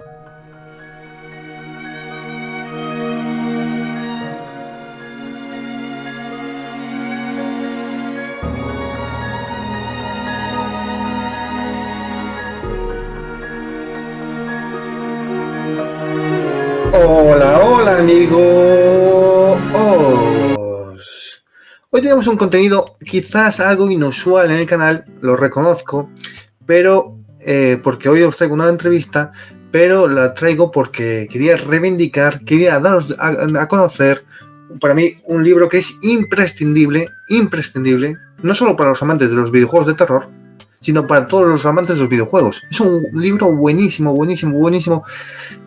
Hola, hola amigos. Hoy tenemos un contenido quizás algo inusual en el canal, lo reconozco, pero porque hoy os traigo una entrevista, pero la traigo porque quería reivindicar, quería daros a conocer para mí un libro que es imprescindible, no solo para los amantes de los videojuegos de terror, sino para todos los amantes de los videojuegos. Es un libro buenísimo,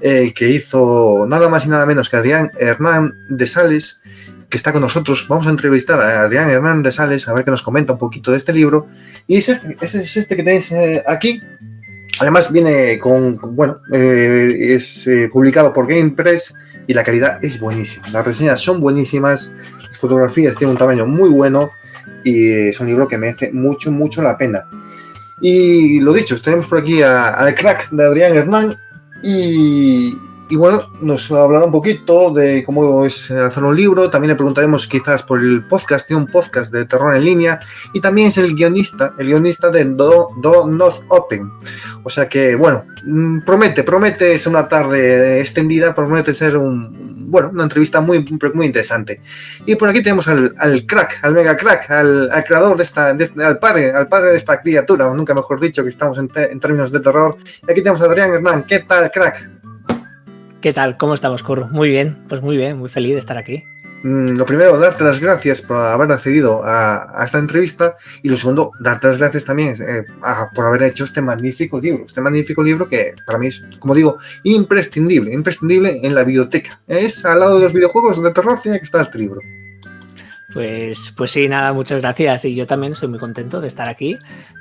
que hizo nada más y nada menos que Adrián Hernán de Sales, que está con nosotros. Vamos a entrevistar a Adrián Hernán de Sales a ver que nos comenta un poquito de este libro. Y es este que tenéis aquí. Además viene es publicado por GamePress y la calidad es buenísima. Las reseñas son buenísimas, las fotografías tienen un tamaño muy bueno y es un libro que merece mucho la pena. Y lo dicho, tenemos por aquí al crack de Adrián Hernán y bueno, nos hablará un poquito de cómo es hacer un libro. También le preguntaremos quizás por el podcast, tiene un podcast de terror en línea y también es el guionista de Do Not Open. O sea que, bueno, promete ser una tarde extendida, promete ser una entrevista muy interesante. Y por aquí tenemos al crack, al mega crack, al creador al padre de esta criatura, o nunca mejor dicho, que estamos en términos de terror. Y aquí tenemos a Adrián Hernán. ¿Qué tal, crack? ¿Qué tal? ¿Cómo estamos, Curro? Muy bien, pues muy bien, muy feliz de estar aquí. Lo primero, darte las gracias por haber accedido a esta entrevista y lo segundo, darte las gracias también por haber hecho este magnífico libro que para mí es, como digo, imprescindible en la biblioteca. Es al lado de los videojuegos de terror, tiene que estar este libro. Pues sí, nada, muchas gracias. Y yo también estoy muy contento de estar aquí.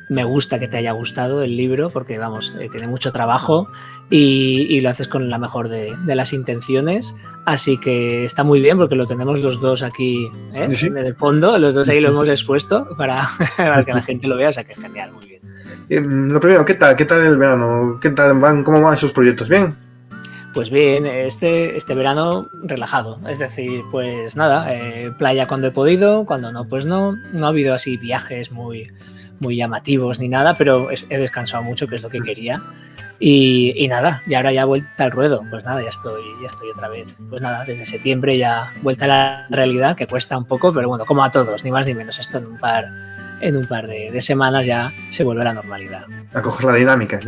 Me gusta que te haya gustado el libro porque, vamos, tiene mucho trabajo y lo haces con la mejor de las intenciones. Así que está muy bien porque lo tenemos los dos aquí ¿Sí? En el fondo. Los dos ahí lo hemos expuesto para que la gente lo vea. O sea que genial, muy bien. Lo primero, ¿qué tal el verano? ¿Cómo van esos proyectos? ¿Bien? Pues bien, este verano relajado, es decir, pues nada, playa cuando he podido, cuando no, pues no ha habido así viajes muy llamativos ni nada, pero he descansado mucho, que es lo que quería, y nada, y ahora ya vuelta al ruedo, pues nada, ya estoy otra vez, pues nada, desde septiembre ya vuelta a la realidad, que cuesta un poco, pero bueno, como a todos, ni más ni menos, esto en un par de semanas ya se vuelve a la normalidad. Ya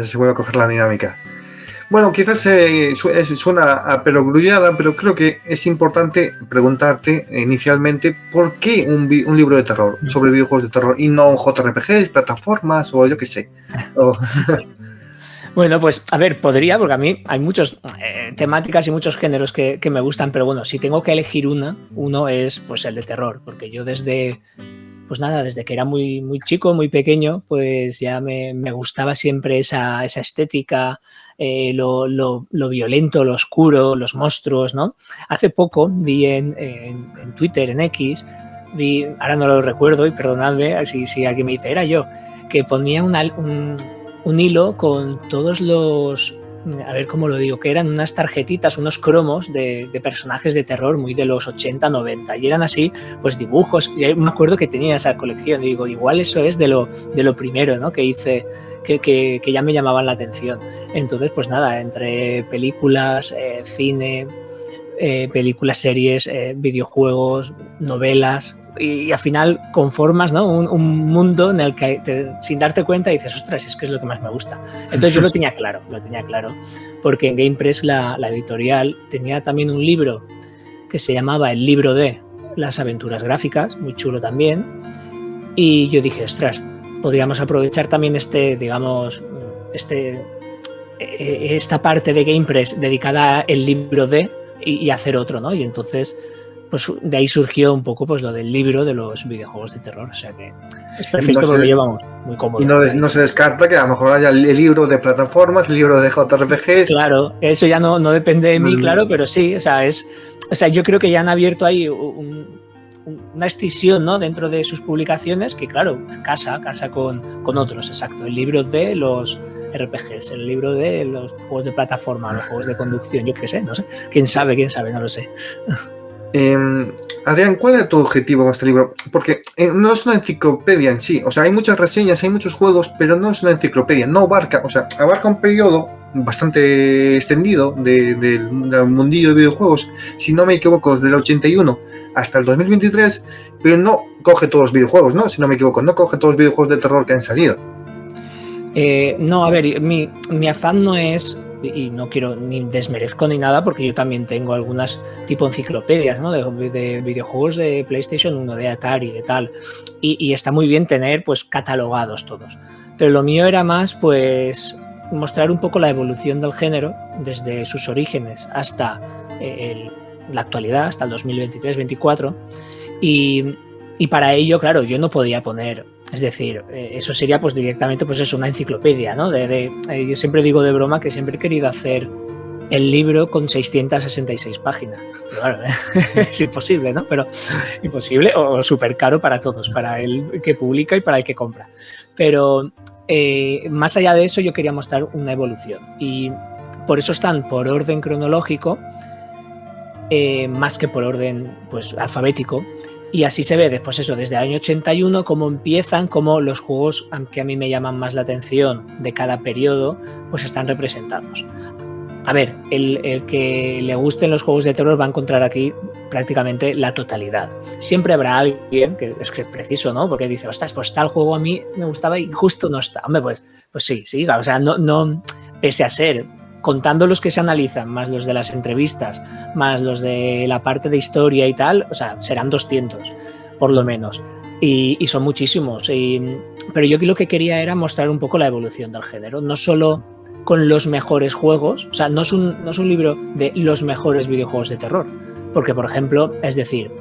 se vuelve a coger la dinámica. Bueno, quizás suena a perogrullada, pero creo que es importante preguntarte inicialmente por qué un libro de terror, sobre videojuegos de terror, y no JRPGs, plataformas o yo qué sé. Bueno, pues a ver, podría, porque a mí hay muchas temáticas y muchos géneros que me gustan, pero bueno, si tengo que elegir uno es pues el de terror, porque yo desde que era muy chico, muy pequeño, pues ya me gustaba siempre esa estética, lo violento, lo oscuro, los monstruos, ¿no? Hace poco vi en Twitter, en X, ahora no lo recuerdo y perdonadme si alguien me dice, era yo, que ponía un hilo con todos los, a ver cómo lo digo, que eran unas tarjetitas, unos cromos de personajes de terror muy de los 80, 90 y eran así, pues dibujos. Y me acuerdo que tenía esa colección y digo, igual eso es de lo primero, ¿no? Que hice, que ya me llamaban la atención. Entonces, pues nada, entre películas, cine, películas, series, videojuegos, novelas, y al final conformas, ¿no? un mundo en el que sin darte cuenta dices, ostras, es que es lo que más me gusta. Entonces yo lo tenía claro, porque en GamePress la editorial tenía también un libro que se llamaba El libro de las aventuras gráficas, muy chulo también, y yo dije, ostras, podríamos aprovechar también esta parte de GamePress dedicada al libro de y hacer otro, ¿no? Y entonces pues de ahí surgió un poco pues lo del libro de los videojuegos de terror, o sea que es perfecto porque llevamos muy cómodo. Y no se descarta que a lo mejor haya el libro de plataformas, el libro de JRPGs. Claro, eso ya no depende de mí, claro, pero sí, o sea, yo creo que ya han abierto ahí una escisión, ¿no? Dentro de sus publicaciones que, claro, casa con otros, exacto. El libro de los RPGs, el libro de los juegos de plataforma, los juegos de conducción, yo qué sé, no sé. Quién sabe, no lo sé. Adrián, ¿cuál era tu objetivo con este libro? Porque no es una enciclopedia en sí, o sea, hay muchas reseñas, hay muchos juegos, pero no es una enciclopedia, no abarca, o sea, abarca un periodo bastante extendido del mundillo de videojuegos, si no me equivoco, desde el 81 hasta el 2023, pero no coge todos los videojuegos, ¿no? Si no me equivoco, no coge todos los videojuegos de terror que han salido. No, a ver, mi afán no es, y no quiero ni desmerezco ni nada, porque yo también tengo algunas tipo enciclopedias, ¿no? de videojuegos de PlayStation 1, de Atari, de tal, y está muy bien tener pues catalogados todos, pero lo mío era más pues mostrar un poco la evolución del género desde sus orígenes hasta la actualidad, hasta el 2023-24, y para ello, claro, yo no podía poner, es decir, eso sería pues directamente pues eso, una enciclopedia, ¿no? Yo siempre digo de broma que siempre he querido hacer el libro con 666 páginas. Pero claro, es imposible, ¿no? Pero imposible o súper caro para todos, para el que publica y para el que compra. Pero más allá de eso yo quería mostrar una evolución y por eso están por orden cronológico más que por orden pues alfabético. Y así se ve después eso, desde el año 81, cómo empiezan, cómo los juegos que a mí me llaman más la atención de cada periodo, pues están representados. A ver, el que le gusten los juegos de terror va a encontrar aquí prácticamente la totalidad. Siempre habrá alguien, que es preciso, ¿no? Porque dice, ostras, pues tal juego a mí me gustaba y justo no está. Hombre, pues sí, o sea, no pese a ser, contando los que se analizan, más los de las entrevistas, más los de la parte de historia y tal, o sea, serán 200, por lo menos. Y son muchísimos. Pero yo lo que quería era mostrar un poco la evolución del género, no solo con los mejores juegos, o sea, no es un libro de los mejores videojuegos de terror, porque, por ejemplo, es decir,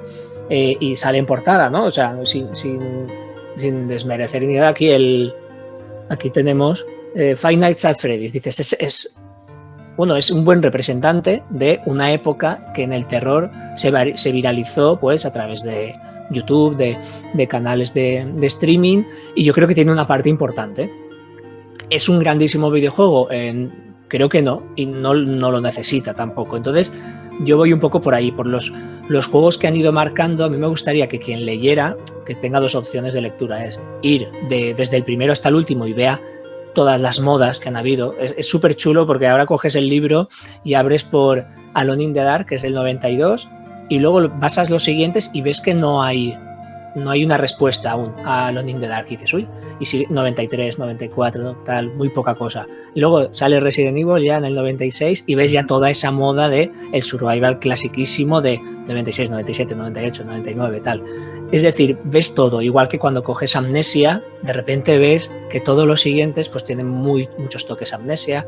y sale en portada, ¿no? O sea, sin desmerecer ni nada, aquí tenemos Five Nights at Freddy's, dices, es un buen representante de una época que en el terror se viralizó pues a través de YouTube, de canales de streaming, y yo creo que tiene una parte importante. ¿Es un grandísimo videojuego? Creo que no, y no lo necesita tampoco. Entonces yo voy un poco por ahí, por los juegos que han ido marcando. A mí me gustaría que quien leyera, que tenga dos opciones de lectura, es ir desde el primero hasta el último y vea todas las modas que han habido. Es súper chulo porque ahora coges el libro y abres por Alone in the Dark, que es el 92, y luego pasas los siguientes y ves que no hay una respuesta aún a Alone in the Dark. Y dices, uy, y si 93, 94, ¿no? Tal, muy poca cosa. Y luego sale Resident Evil ya en el 96 y ves ya toda esa moda de el survival clasiquísimo de 96, 97, 98, 99, tal. Es decir, ves todo, igual que cuando coges Amnesia, de repente ves que todos los siguientes pues tienen muchos toques Amnesia,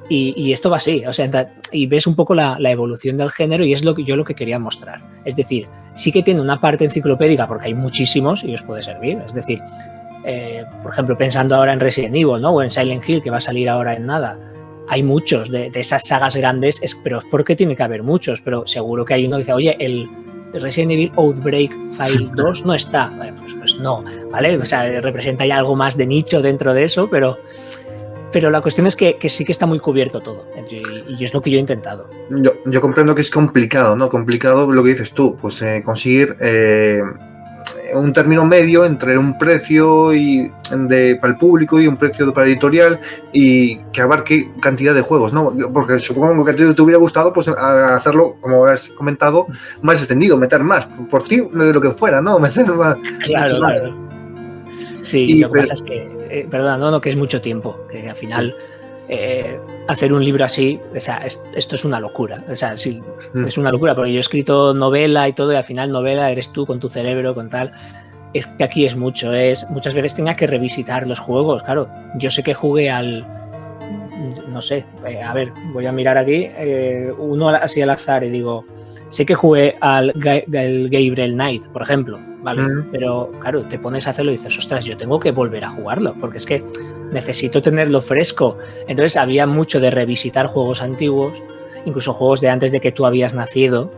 y esto va así, o sea, y ves un poco la evolución del género, y es lo que quería mostrar. Es decir, sí que tiene una parte enciclopédica porque hay muchísimos y os puede servir. Es decir, por ejemplo, pensando ahora en Resident Evil, ¿no? O en Silent Hill, que va a salir ahora en nada. Hay muchos de esas sagas grandes, pero es porque tiene que haber muchos, pero seguro que hay uno que dice, oye, el Resident Evil Outbreak File 2 no está. Pues no, ¿vale? O sea, representa ya algo más de nicho dentro de eso, pero la cuestión es que sí que está muy cubierto todo, y es lo que yo he intentado. Yo comprendo que es complicado, ¿no? Complicado lo que dices tú, pues conseguir un término medio entre un precio para el público y un precio para editorial, y que abarque cantidad de juegos, ¿no? Porque supongo que a ti te hubiera gustado pues hacerlo, como has comentado, más extendido, meter más, por ti, de lo que fuera, ¿no? Meter más. Claro. Sí, lo que pasa es que perdona, que es mucho tiempo, que al final hacer un libro así, o sea, esto es una locura, o sea, sí, es una locura, porque yo he escrito novela y todo, y al final novela eres tú con tu cerebro, con tal. Es que aquí es mucho, muchas veces tenía que revisitar los juegos, claro. Yo sé que jugué no sé, a ver, voy a mirar aquí, uno así al azar y digo, sé que jugué al Gabriel Knight, por ejemplo, ¿vale? Pero claro, te pones a hacerlo y dices, ostras, yo tengo que volver a jugarlo, porque es que necesito tenerlo fresco. Entonces había mucho de revisitar juegos antiguos, incluso juegos de antes de que tú habías nacido,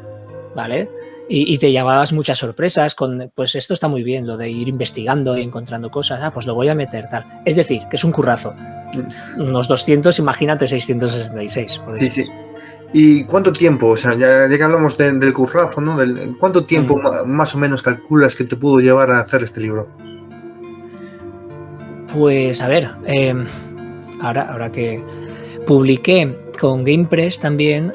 ¿vale? Y te llevabas muchas sorpresas con, pues esto está muy bien, lo de ir investigando y encontrando cosas, pues lo voy a meter, tal. Es decir, que es un currazo. unos 200, imagínate 666. Sí, sí. ¿Y cuánto tiempo? O sea, ya que hablamos del currazo, ¿no? ¿Cuánto tiempo más o menos calculas que te pudo llevar a hacer este libro? Pues a ver, ahora que publiqué con GamePress también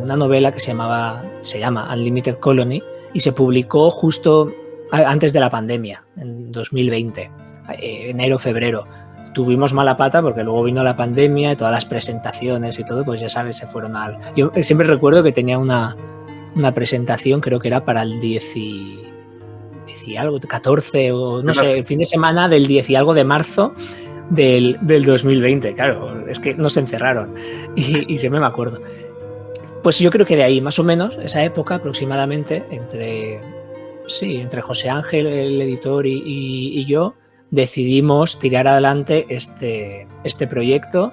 una novela que se llama Unlimited Colony y se publicó justo antes de la pandemia, en 2020, enero, febrero. Tuvimos mala pata porque luego vino la pandemia y todas las presentaciones y todo, pues ya sabes, se fueron al... Yo siempre recuerdo que tenía una presentación, creo que era para el 10 y algo, 14 o no sé, el fin de semana del 10 y algo de marzo del 2020. Claro, es que nos encerraron y siempre me acuerdo. Pues yo creo que de ahí, más o menos, esa época aproximadamente, entre José Ángel, el editor, y yo, decidimos tirar adelante este proyecto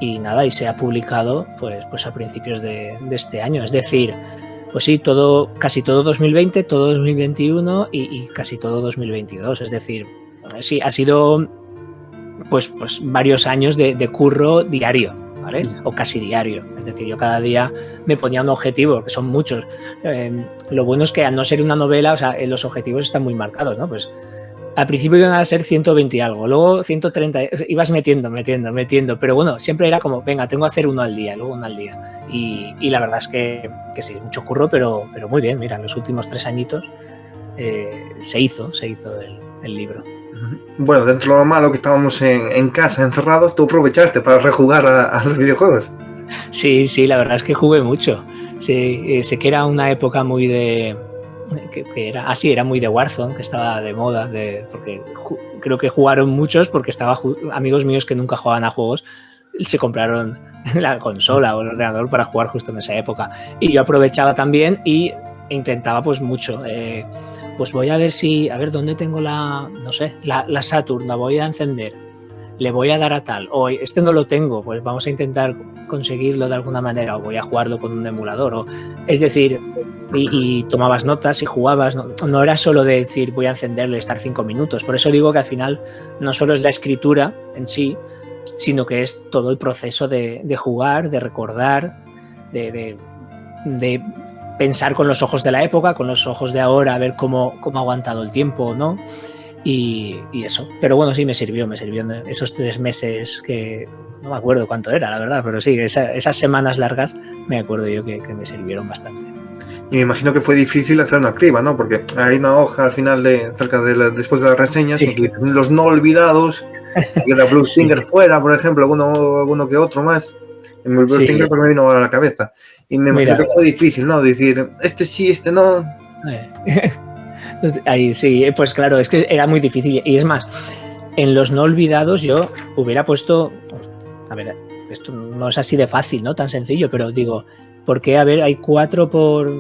y nada, y se ha publicado pues a principios de este año. Es decir, pues sí, casi todo 2020, todo 2021 y casi todo 2022. Es decir, sí, ha sido pues varios años de curro diario, ¿vale? O casi diario. Es decir, yo cada día me ponía un objetivo, que son muchos. Lo bueno es que al no ser una novela, o sea, los objetivos están muy marcados, ¿no? Pues al principio iban a ser 120 y algo, luego 130, ibas metiendo, pero bueno, siempre era como, venga, tengo que hacer uno al día, luego uno al día. Y la verdad es que sí, mucho curro, pero muy bien. Mira, en los últimos 3 añitos se hizo el libro. Bueno, dentro de lo malo que estábamos en casa encerrados, tú aprovechaste para rejugar a los videojuegos. Sí, la verdad es que jugué mucho. Sí, sé que era una época muy de... que era muy de Warzone, que estaba de moda, porque creo que jugaron muchos porque amigos míos que nunca jugaban a juegos se compraron la consola o el ordenador para jugar justo en esa época. Y yo aprovechaba también y intentaba pues mucho. Pues voy a ver dónde tengo la Saturn, la voy a encender, le voy a dar a tal, o este no lo tengo, pues vamos a intentar conseguirlo de alguna manera, o voy a jugarlo con un emulador, es decir, y tomabas notas y jugabas, no era solo de decir voy a encenderle, estar 5 minutos, por eso digo que al final no solo es la escritura en sí, sino que es todo el proceso de jugar, de recordar, de pensar con los ojos de la época, con los ojos de ahora, a ver cómo ha aguantado el tiempo, ¿no? Y eso. Pero bueno, sí, me sirvió esos 3 meses que no me acuerdo cuánto era, la verdad, pero sí, esas semanas largas me acuerdo yo que me sirvieron bastante. Y me imagino que fue difícil hacer una criba, ¿no? Porque hay una hoja al final después de las reseñas, sí, y los no olvidados, que la Blue Singer sí, fuera, por ejemplo, alguno que otro más. En el Blue Singer pues me vino a la cabeza. Y me imagino que fue difícil, ¿no? Decir, este sí, este no. Ahí sí, pues claro, es que era muy difícil. Y es más, en los no olvidados yo hubiera puesto... A ver, esto no es así de fácil, ¿no? Tan sencillo, pero digo, ¿por qué? A ver, hay 4 por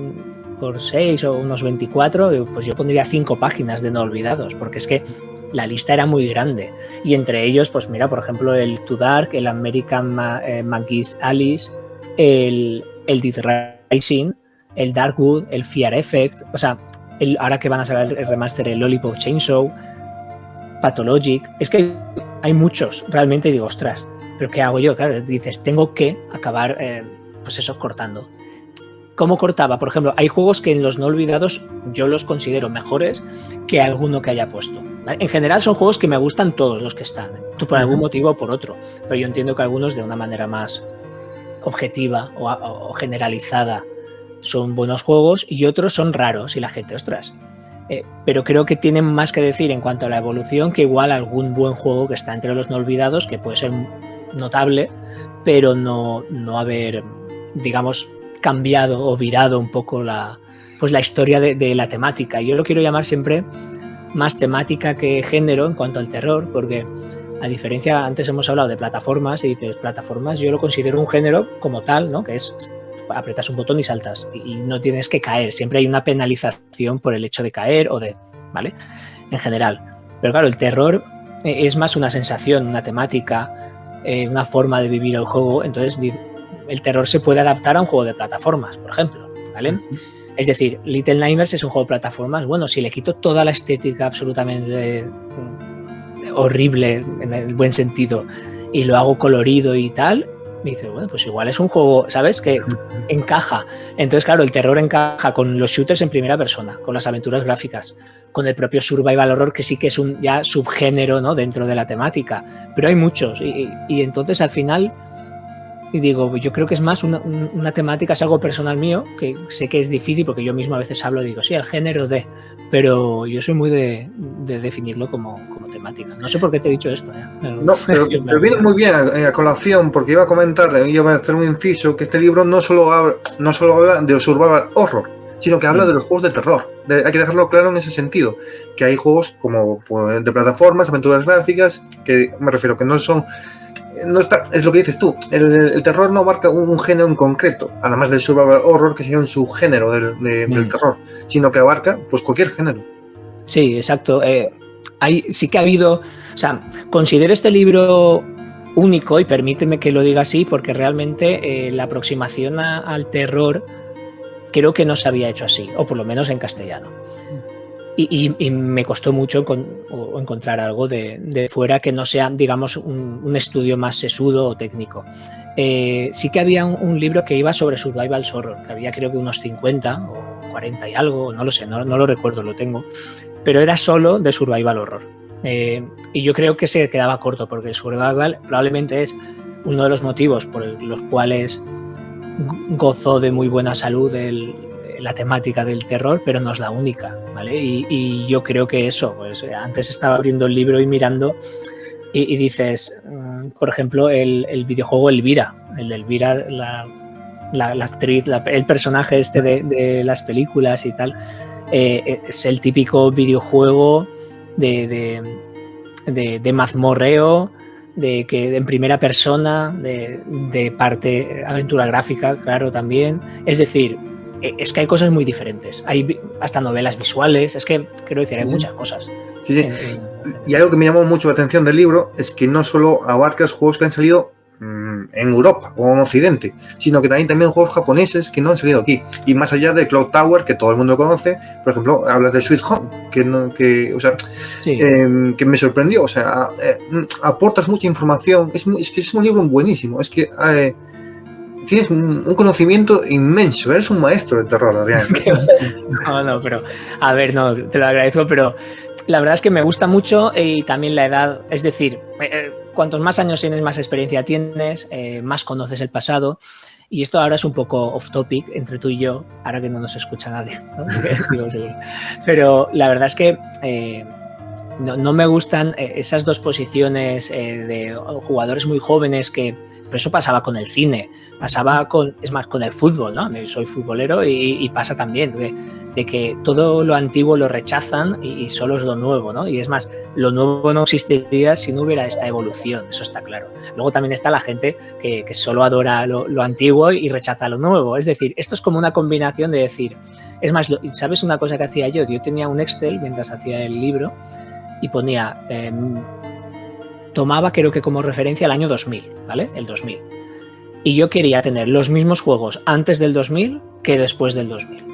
6 o unos 24, pues yo pondría 5 páginas de no olvidados, porque es que la lista era muy grande. Y entre ellos, pues mira, por ejemplo, el Too Dark, el American McGee's Alice, el Dead Rising, el Darkwood, el Fear Effect, o sea, ahora que van a sacar el remaster, el Lollipop Chainsaw, Pathologic, es que hay muchos realmente, y digo, ostras, ¿pero qué hago yo? Claro, dices, tengo que acabar, pues eso, cortando. ¿Cómo cortaba? Por ejemplo, hay juegos que en los no olvidados yo los considero mejores que alguno que haya puesto, ¿vale? En general son juegos que me gustan todos los que están, tú por algún motivo o por otro, pero yo entiendo que algunos de una manera más objetiva o generalizada son buenos juegos y otros son raros y la gente, ostras. Pero creo que tienen más que decir en cuanto a la evolución que igual algún buen juego que está entre los no olvidados, que puede ser notable, pero no haber, digamos, cambiado o virado un poco la historia de la temática. Yo lo quiero llamar siempre más temática que género en cuanto al terror, porque a diferencia, antes hemos hablado de plataformas y dices, plataformas yo lo considero un género como tal, ¿no? Que es apretas un botón y saltas y no tienes que caer, siempre hay una penalización por el hecho de caer o de, ¿vale? En general. Pero claro, el terror es más una sensación, una temática, una forma de vivir el juego, entonces el terror se puede adaptar a un juego de plataformas, por ejemplo, ¿vale? Es decir, Little Nightmares es un juego de plataformas, bueno, si le quito toda la estética absolutamente horrible, en el buen sentido, y lo hago colorido y tal, me dice, bueno, pues igual es un juego, ¿sabes? Que encaja. Entonces, claro, el terror encaja con los shooters en primera persona, con las aventuras gráficas, con el propio survival horror, que sí que es un ya subgénero, ¿no?, dentro de la temática. Pero hay muchos. Y entonces, al final, y digo, yo creo que es más una temática, es algo personal mío, que sé que es difícil, porque yo mismo a veces hablo y digo, sí, el género de... Pero yo soy muy de definirlo como temática. No sé por qué te he dicho esto. No, pero viene muy bien a colación, porque iba a comentar, iba a hacer un inciso, que este libro no solo habla de survival horror, sino que habla de los juegos de terror. Hay que dejarlo claro en ese sentido, que hay juegos como pues, de plataformas, aventuras gráficas, que me refiero que no son... No está, es lo que dices tú, el terror no abarca un género en concreto, además del survival horror, que sería un subgénero del terror, sino que abarca pues cualquier género. Sí, exacto. Sí que ha habido, o sea, considero este libro único, y permíteme que lo diga así, porque realmente la aproximación al terror creo que no se había hecho así, o por lo menos en castellano. Y me costó mucho encontrar algo de fuera que no sea, digamos, un estudio más sesudo o técnico. Sí que había un libro que iba sobre survival horror, que había creo que unos 50 o 40 y algo, no lo sé, no lo recuerdo, lo tengo, pero era solo de survival horror. Y yo creo que se quedaba corto, porque el survival probablemente es uno de los motivos por los cuales gozó de muy buena salud la temática del terror, pero no es la única, ¿vale? Y yo creo que eso, pues antes estaba abriendo el libro y mirando y dices, por ejemplo, el videojuego Elvira, el de Elvira, la actriz, el personaje este de las películas y tal, es el típico videojuego de mazmorreo, de que en primera persona, de parte aventura gráfica, claro, también. Es decir, es que hay cosas muy diferentes. Hay hasta novelas visuales, es que quiero decir, hay muchas cosas. Sí. Y algo que me llamó mucho la atención del libro es que no solo abarca los juegos que han salido en Europa o en Occidente, sino que también juegos japoneses que no han salido aquí. Y más allá de Clock Tower, que todo el mundo conoce, por ejemplo, hablas de Sweet Home, que me sorprendió. O sea, aportas mucha información. Es que es un libro buenísimo. Es que tienes un conocimiento inmenso. Eres un maestro de terror, Adrián. No, pero a ver, no, te lo agradezco, pero la verdad es que me gusta mucho, y también la edad, es decir, cuantos más años tienes, más experiencia tienes, más conoces el pasado. Y esto ahora es un poco off topic entre tú y yo, ahora que no nos escucha nadie, ¿no? Pero la verdad es que no me gustan esas dos posiciones de jugadores muy jóvenes que... Pero eso pasaba con el cine, pasaba con el fútbol, ¿no? Soy futbolero y pasa también de que todo lo antiguo lo rechazan y solo es lo nuevo, ¿no? Y es más, lo nuevo no existiría si no hubiera esta evolución, eso está claro. Luego también está la gente que solo adora lo antiguo y rechaza lo nuevo. Es decir, esto es como una combinación de decir... Es más, ¿sabes una cosa que hacía yo? Yo tenía un Excel mientras hacía el libro y ponía... tomaba creo que como referencia el año 2000, ¿vale? El 2000. Y yo quería tener los mismos juegos antes del 2000 que después del 2000.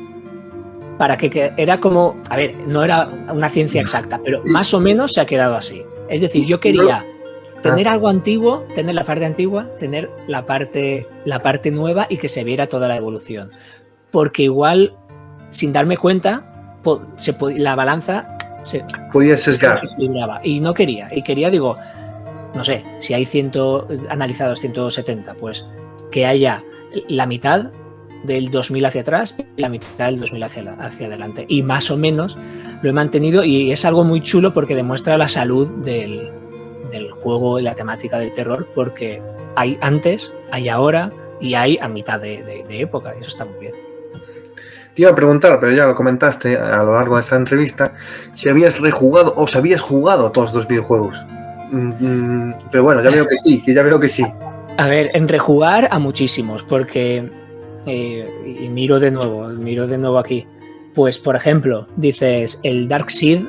Para que era como... A ver, no era una ciencia exacta, pero más o menos se ha quedado así. Es decir, yo quería tener algo antiguo, tener la parte antigua, tener la parte nueva y que se viera toda la evolución. Porque igual, sin darme cuenta, la balanza se podía sesgar. Y no quería. Y quería, digo... No sé, si hay analizados 170, pues que haya la mitad del 2000 hacia atrás y la mitad del 2000 hacia adelante. Y más o menos lo he mantenido y es algo muy chulo porque demuestra la salud del juego y la temática del terror, porque hay antes, hay ahora y hay a mitad de época, y eso está muy bien. Te iba a preguntar, pero ya lo comentaste a lo largo de esta entrevista, si habías rejugado o si habías jugado todos los videojuegos. Pero bueno, ya veo que sí. A ver, en rejugar a muchísimos, porque y miro de nuevo aquí. Pues, por ejemplo, dices el Darkseid,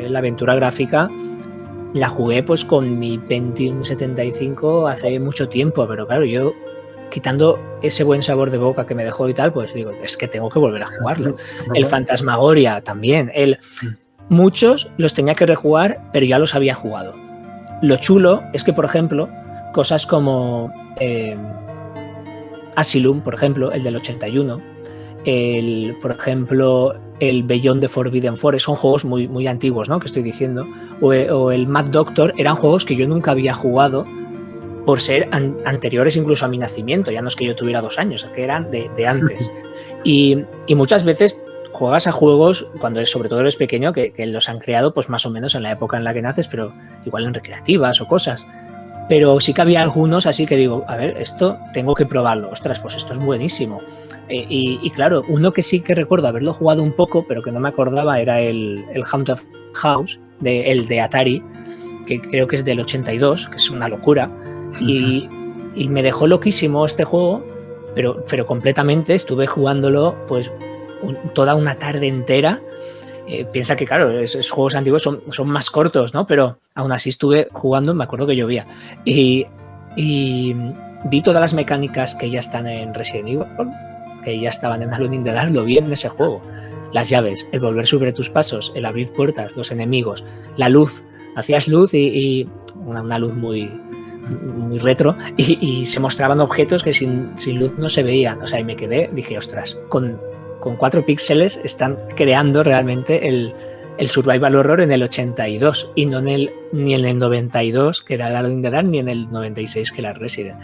la aventura gráfica, la jugué pues con mi Pentium 75 hace mucho tiempo, pero claro, yo quitando ese buen sabor de boca que me dejó y tal, pues digo, es que tengo que volver a jugarlo. El Fantasmagoria también, muchos los tenía que rejugar, pero ya los había jugado. Lo chulo es que, por ejemplo, cosas como Asylum, por ejemplo, el del 81, por ejemplo, el Beyond the Forbidden Forest, son juegos muy, muy antiguos, ¿no? Que estoy diciendo, o el Mad Doctor, eran juegos que yo nunca había jugado por ser anteriores incluso a mi nacimiento, ya no es que yo tuviera 2 años, que eran de antes. Y muchas veces juegas a juegos, sobre todo eres pequeño, que los han creado pues más o menos en la época en la que naces, pero igual en recreativas o cosas. Pero sí que había algunos así que digo, a ver, esto tengo que probarlo, ostras, pues esto es buenísimo. Y claro, uno que sí que recuerdo haberlo jugado un poco, pero que no me acordaba, era el Haunted House, el de Atari, que creo que es del 82, que es una locura. Y me dejó loquísimo este juego, pero completamente estuve jugándolo pues toda una tarde entera. Piensa que, claro, esos juegos antiguos son más cortos, ¿no? Pero aún así estuve jugando, me acuerdo que llovía. Y vi todas las mecánicas que ya están en Resident Evil, que ya estaban en Alone in the Dark, lo vi en ese juego. Las llaves, el volver sobre tus pasos, el abrir puertas, los enemigos, la luz. Hacías luz y una luz muy retro y se mostraban objetos que sin luz no se veían. O sea, y me quedé, dije, ostras, con 4 píxeles están creando realmente el survival horror en el 82 y no ni en el 92, que era el Alone in the Dark, ni en el 96, que era Resident.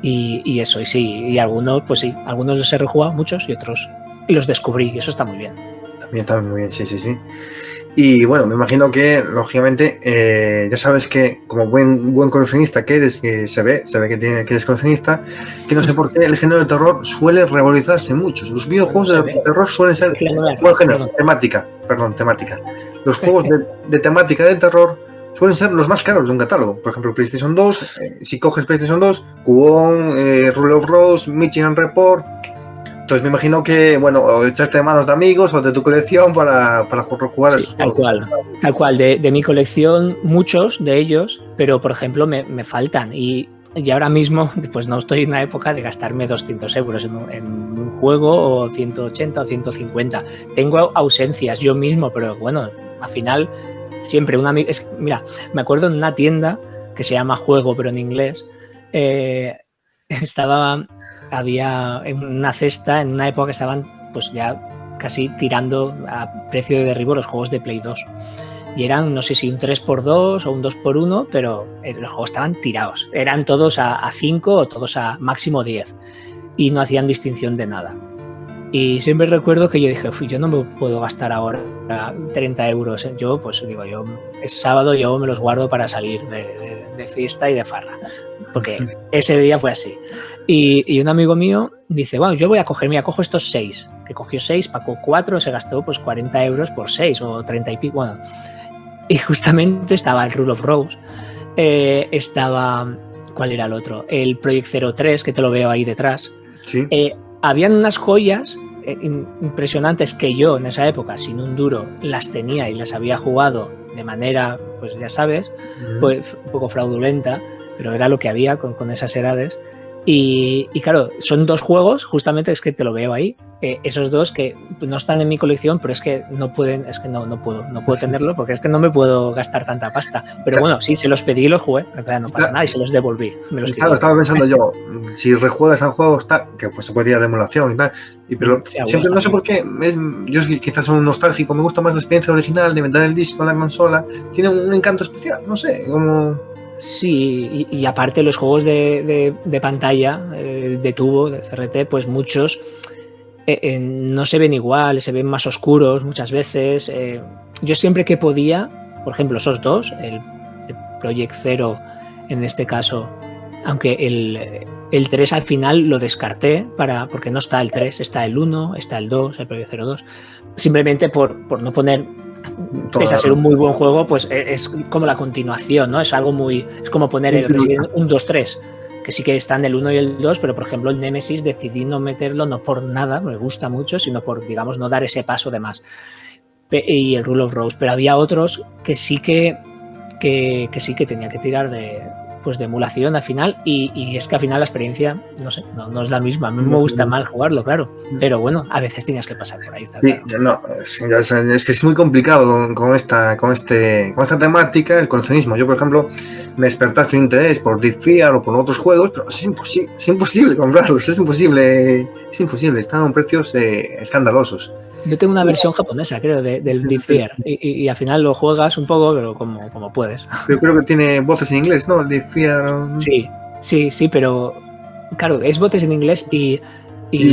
Y eso, y sí, y algunos, pues sí, algunos los he rejugado, muchos, y otros los descubrí, y eso está muy bien. También muy bien, sí. Y bueno, me imagino que, lógicamente, ya sabes que como buen coleccionista que eres, que se ve que eres coleccionista, que no sé por qué el género de terror suele revalorizarse mucho. Los videojuegos de terror suelen ser... temática. Los juegos de temática de terror suelen ser los más caros de un catálogo. Por ejemplo, PlayStation 2, si coges PlayStation 2, Cubone, Rule of Rose, Michigan Report... Entonces me imagino que, bueno, o echaste de manos de amigos o de tu colección para jugar sí, esos juegos. Tal cual. De mi colección, muchos de ellos, pero por ejemplo me faltan. Y ahora mismo, pues no estoy en una época de gastarme 200 euros en un juego, o 180 o 150. Tengo ausencias yo mismo, pero bueno, al final siempre un amigo... Mira, me acuerdo en una tienda que se llama Juego, pero en inglés, había en una cesta, en una época que estaban pues ya casi tirando a precio de derribo los juegos de Play 2. Y eran, no sé si un 3x2 o un 2x1, pero los juegos estaban tirados. Eran todos a 5 o todos a máximo 10. Y no hacían distinción de nada. Y siempre recuerdo que yo dije, yo no me puedo gastar ahora 30 euros. Yo, pues digo, es sábado, yo me los guardo para salir de fiesta y de farra. Porque ese día fue así. Y un amigo mío dice, bueno, yo cojo estos 6. Que cogió 6, pagó 4, se gastó pues 40 euros por 6 o 30 y pico. Bueno, y justamente estaba el Rule of Rose. Estaba, ¿cuál era el otro? El Project 03, que te lo veo ahí detrás. Sí. Habían unas joyas impresionantes que yo en esa época, sin un duro, las tenía y las había jugado de manera, pues ya sabes, pues un poco fraudulenta, pero era lo que había con esas edades. Y claro, son 2 juegos, justamente es que te lo veo ahí, esos 2 que no están en mi colección, pero es que no puedo tenerlo porque es que no me puedo gastar tanta pasta. Pero bueno, sí, se los pedí y los jugué, en realidad no pasa nada y se los devolví. Claro, estaba pensando yo, si rejuegas a juegos que pues se podría de emulación y tal, pero sí, siempre no sé por qué, yo quizás soy un nostálgico, me gusta más la experiencia original de meter el disco en la consola, tiene un encanto especial, no sé, como... Sí, y aparte los juegos de pantalla, de tubo, de CRT, pues muchos no se ven igual, se ven más oscuros muchas veces. Yo siempre que podía, por ejemplo, esos 2, el Project Zero en este caso, aunque el 3 al final lo descarté porque no está el 3, está el 1, está el 2, el Project 02, simplemente por no poner... Pese a ser un muy buen juego, pues es como la continuación, ¿no? Es como poner el Resident 1, 2, 3, que sí que están el 1 y el 2, pero por ejemplo el Nemesis decidí no meterlo, no por nada, me gusta mucho, sino por, digamos, no dar ese paso de más. Y el Rule of Rose, pero había otros que sí que tenía que tirar de pues de emulación al final, y es que al final la experiencia, no sé, no es la misma. A mí me gusta más jugarlo, claro, pero bueno, a veces tienes que pasar por ahí. Está Sí, claro. no, es que es muy complicado con esta temática, el coleccionismo. Yo, por ejemplo, me despertaste un interés por Deep Fear o por otros juegos, pero es imposible comprarlos, es imposible, están a precios escandalosos. Yo tengo una versión japonesa, creo, del Deep Fear, y al final lo juegas un poco, pero como puedes. Yo creo que tiene voces en inglés, ¿no? El Deep Fear. Sí, pero claro, es voces en inglés y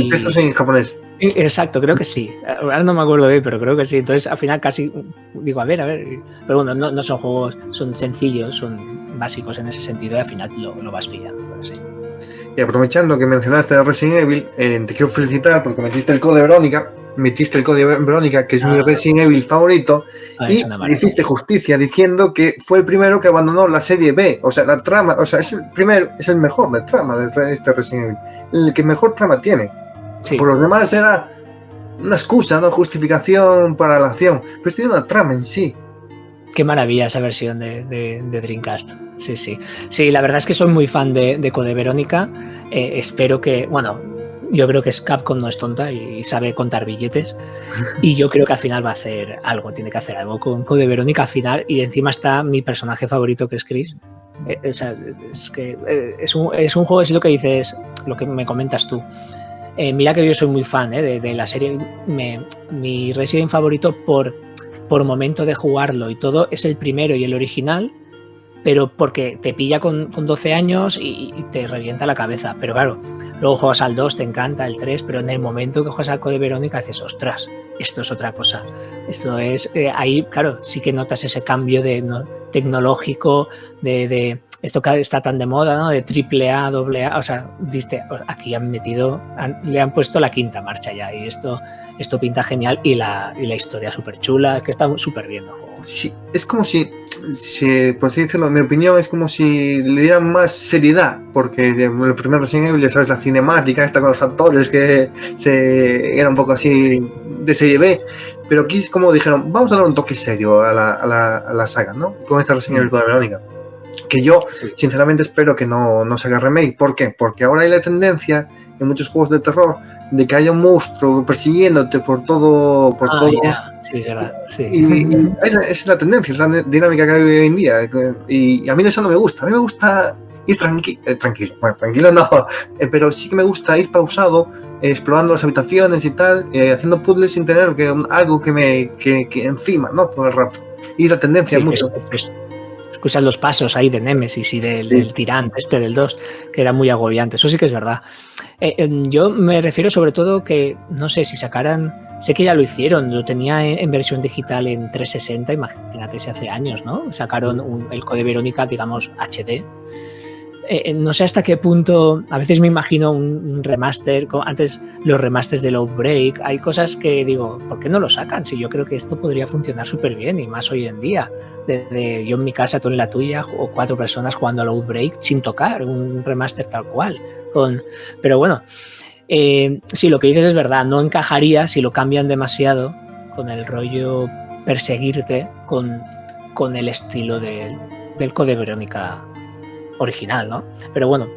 textos en japonés. Exacto, creo que sí. Ahora no me acuerdo bien, pero creo que sí. Entonces, al final casi digo, a ver. Pero bueno, no son juegos, son sencillos, son básicos en ese sentido y al final lo vas pillando. Sí. Y aprovechando que mencionaste a Resident Evil, te quiero felicitar porque metiste el código Verónica, que es mi Resident Evil favorito, y hiciste justicia diciendo que fue el primero que abandonó la serie B. O sea, la trama, o sea, es el mejor de trama de este Resident Evil, el que mejor trama tiene. Sí. Por lo demás era una excusa, no justificación para la acción, pero tiene una trama en sí. Qué maravilla esa versión de Dreamcast. Sí, la verdad es que soy muy fan de Code Verónica. Espero que, bueno, yo creo que Capcom no es tonta y sabe contar billetes, y yo creo que al final va a hacer algo, tiene que hacer algo con Code Verónica al final, y encima está mi personaje favorito, que es Chris. O sea, es un juego, es lo que dices, lo que me comentas tú. Mira que yo soy muy fan de la serie. Mi Resident favorito por momento de jugarlo y todo es el primero y el original, pero porque te pilla con 12 años y te revienta la cabeza. Pero claro, luego juegas al 2, te encanta, el 3, pero en el momento que juegas al Code Verónica dices, ostras, esto es otra cosa. Esto es, ahí, claro, sí que notas ese cambio tecnológico, de esto que está tan de moda, ¿no? De AAA, AA, o sea, aquí le han puesto la quinta marcha ya, y esto pinta genial, y la historia súper chula, es que está súper bien el juego. Sí, es como si por así decirlo, en mi opinión, es como si le dieran más seriedad, porque el primer Resident Evil, ya sabes, la cinemática está con los actores que era un poco así de serie B, pero aquí es como dijeron, vamos a dar un toque serio a la saga, ¿no? Con esta Resident Evil Code Verónica, que yo sinceramente espero que no se haga remake. ¿Por qué? Porque ahora hay la tendencia en muchos juegos de terror de que haya un monstruo persiguiéndote por todo. Yeah. Sí, verdad. Sí. Y es la tendencia, es la dinámica que hay hoy en día. Y a mí eso no me gusta. A mí me gusta ir tranquilo. Bueno, tranquilo no, pero sí que me gusta ir pausado, explorando las habitaciones y tal, haciendo puzzles sin tener algo que encima, ¿no? Todo el rato. Y la tendencia mucho. Escuchas los pasos ahí de Nemesis y del tirante del 2, que era muy agobiante. Eso sí que es verdad. Yo me refiero sobre todo que, no sé, si sacaran, sé que ya lo hicieron, lo tenía en versión digital en 360, imagínate si hace años, ¿no? Sacaron el Code Verónica, digamos, HD. No sé hasta qué punto, a veces me imagino un remaster, antes los remasters del Outbreak, hay cosas que digo, ¿por qué no lo sacan? Si yo creo que esto podría funcionar súper bien, y más hoy en día. Yo en mi casa, tú en la tuya, o 4 personas jugando al Outbreak sin tocar, un remaster tal cual. Pero bueno, sí, lo que dices es verdad, no encajaría si lo cambian demasiado con el rollo perseguirte con el estilo del Code Verónica original, ¿no? Pero bueno,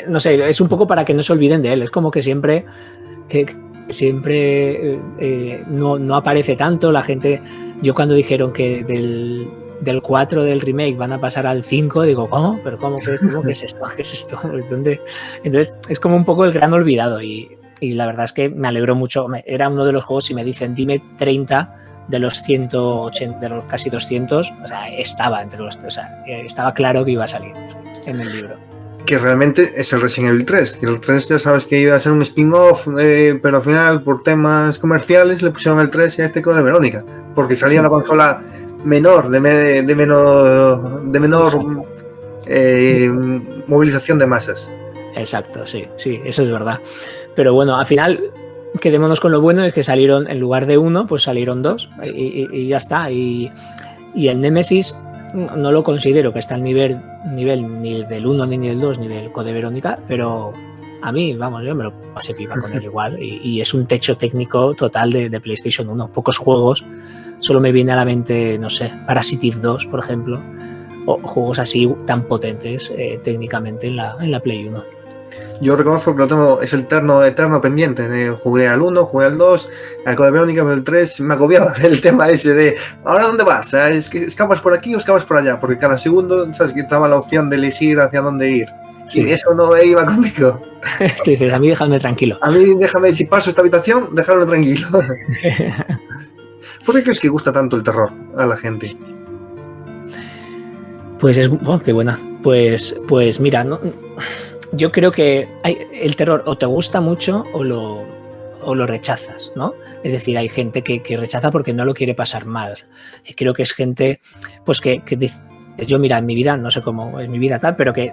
no sé, es un poco para que no se olviden de él, es como que siempre no aparece tanto la gente. Yo cuando dijeron que del 4 del remake van a pasar al 5, digo, ¿cómo? ¿Pero cómo? ¿Qué es esto? ¿Qué es esto? ¿Dónde? Entonces es como un poco el gran olvidado, y la verdad es que me alegró mucho. Era uno de los juegos, si me dicen, dime 30 de los 180, de los casi 200, o sea, estaba entre los, o sea, estaba claro que iba a salir en el libro. Que realmente es el Resident Evil 3. Y el 3 ya sabes que iba a ser un spin-off, pero al final, por temas comerciales, le pusieron el 3 y a este Code Verónica, porque salía una consola menor, de menor movilización de masas. Exacto, sí, eso es verdad. Pero bueno, al final, quedémonos con lo bueno, es que salieron, en lugar de 1, pues salieron 2, y ya está. Y el Nemesis no lo considero que está al nivel ni del 1, ni del 2, ni del Code Verónica, pero a mí, vamos, yo me lo pasé pipa con él igual, y es un techo técnico total de PlayStation 1. Pocos juegos, solo me viene a la mente, no sé, Parasitive 2, por ejemplo, o juegos así tan potentes técnicamente en la Play 1. Yo reconozco que lo tengo, es el eterno pendiente. Jugué al 1, jugué al 2, al Code Verónica, pero el 3 me agobiaba el tema ese de ¿ahora dónde vas? ¿Es que escapas por aquí o escapas por allá? Porque cada segundo, ¿sabes? Que daba la opción de elegir hacia dónde ir. Sí. Y eso no iba conmigo. Te dices, a mí déjame tranquilo. A mí déjame, si paso esta habitación, dejarme tranquilo. ¿Por qué crees que gusta tanto el terror a la gente? Pues es... Oh, qué buena. Pues mira, ¿no? Yo creo que el terror o te gusta mucho o lo rechazas, ¿no? Es decir, hay gente que rechaza porque no lo quiere pasar mal. Y creo que es gente pues que dice, yo mira, en mi vida, no sé cómo es mi vida tal, pero que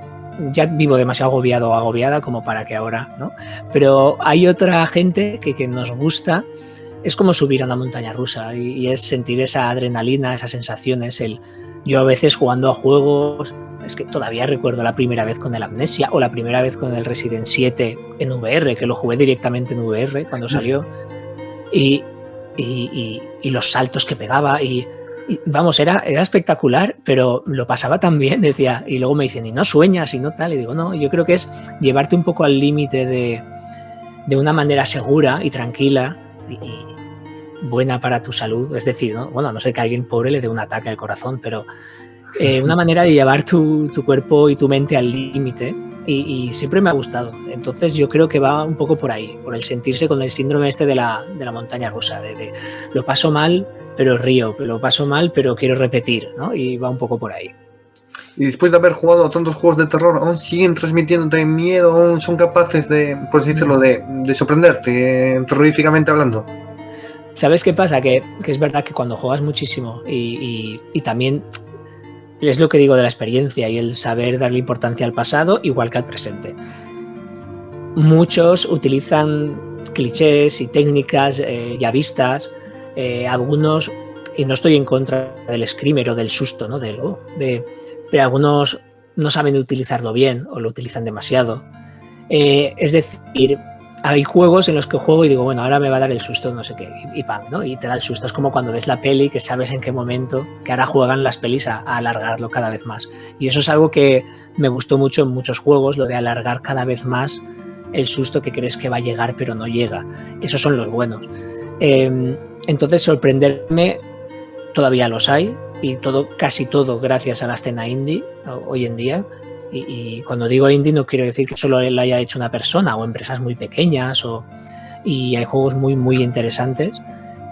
ya vivo demasiado agobiado o agobiada como para que ahora, ¿no? Pero hay otra gente que nos gusta, es como subir a una montaña rusa y es sentir esa adrenalina, esas sensaciones. Yo a veces jugando a juegos, es que todavía recuerdo la primera vez con el Amnesia o la primera vez con el Resident 7 en VR, que lo jugué directamente en VR cuando salió, y los saltos que pegaba y vamos, era espectacular, pero lo pasaba tan bien, decía, y luego me dicen, y no sueñas y no tal, y digo, no, yo creo que es llevarte un poco al límite de una manera segura y tranquila y buena para tu salud, es decir, ¿no? Bueno, a no ser que a alguien pobre le dé un ataque al corazón, pero una manera de llevar tu cuerpo y tu mente al límite y siempre me ha gustado. Entonces yo creo que va un poco por ahí, por el sentirse con el síndrome este de la montaña rusa, de lo paso mal, pero río, lo paso mal, pero quiero repetir, ¿no? Y va un poco por ahí. Y después de haber jugado tantos juegos de terror, aún siguen transmitiéndote miedo, aún son capaces de, por así decirlo, de sorprenderte, terroríficamente hablando. ¿Sabes qué pasa? Que es verdad que cuando juegas muchísimo y también es lo que digo de la experiencia y el saber darle importancia al pasado igual que al presente. Muchos utilizan clichés y técnicas ya vistas, algunos, y no estoy en contra del screamer o del susto, ¿no? Pero algunos no saben utilizarlo bien o lo utilizan demasiado. Es decir, hay juegos en los que juego y digo, bueno, ahora me va a dar el susto, no sé qué, y pam, ¿no? Y te da el susto. Es como cuando ves la peli que sabes en qué momento, que ahora juegan las pelis a alargarlo cada vez más. Y eso es algo que me gustó mucho en muchos juegos, lo de alargar cada vez más el susto que crees que va a llegar pero no llega. Esos son los buenos. Entonces sorprenderme todavía los hay y casi todo gracias a la escena indie hoy en día. Y cuando digo indie no quiero decir que solo la haya hecho una persona o empresas muy pequeñas y hay juegos muy muy interesantes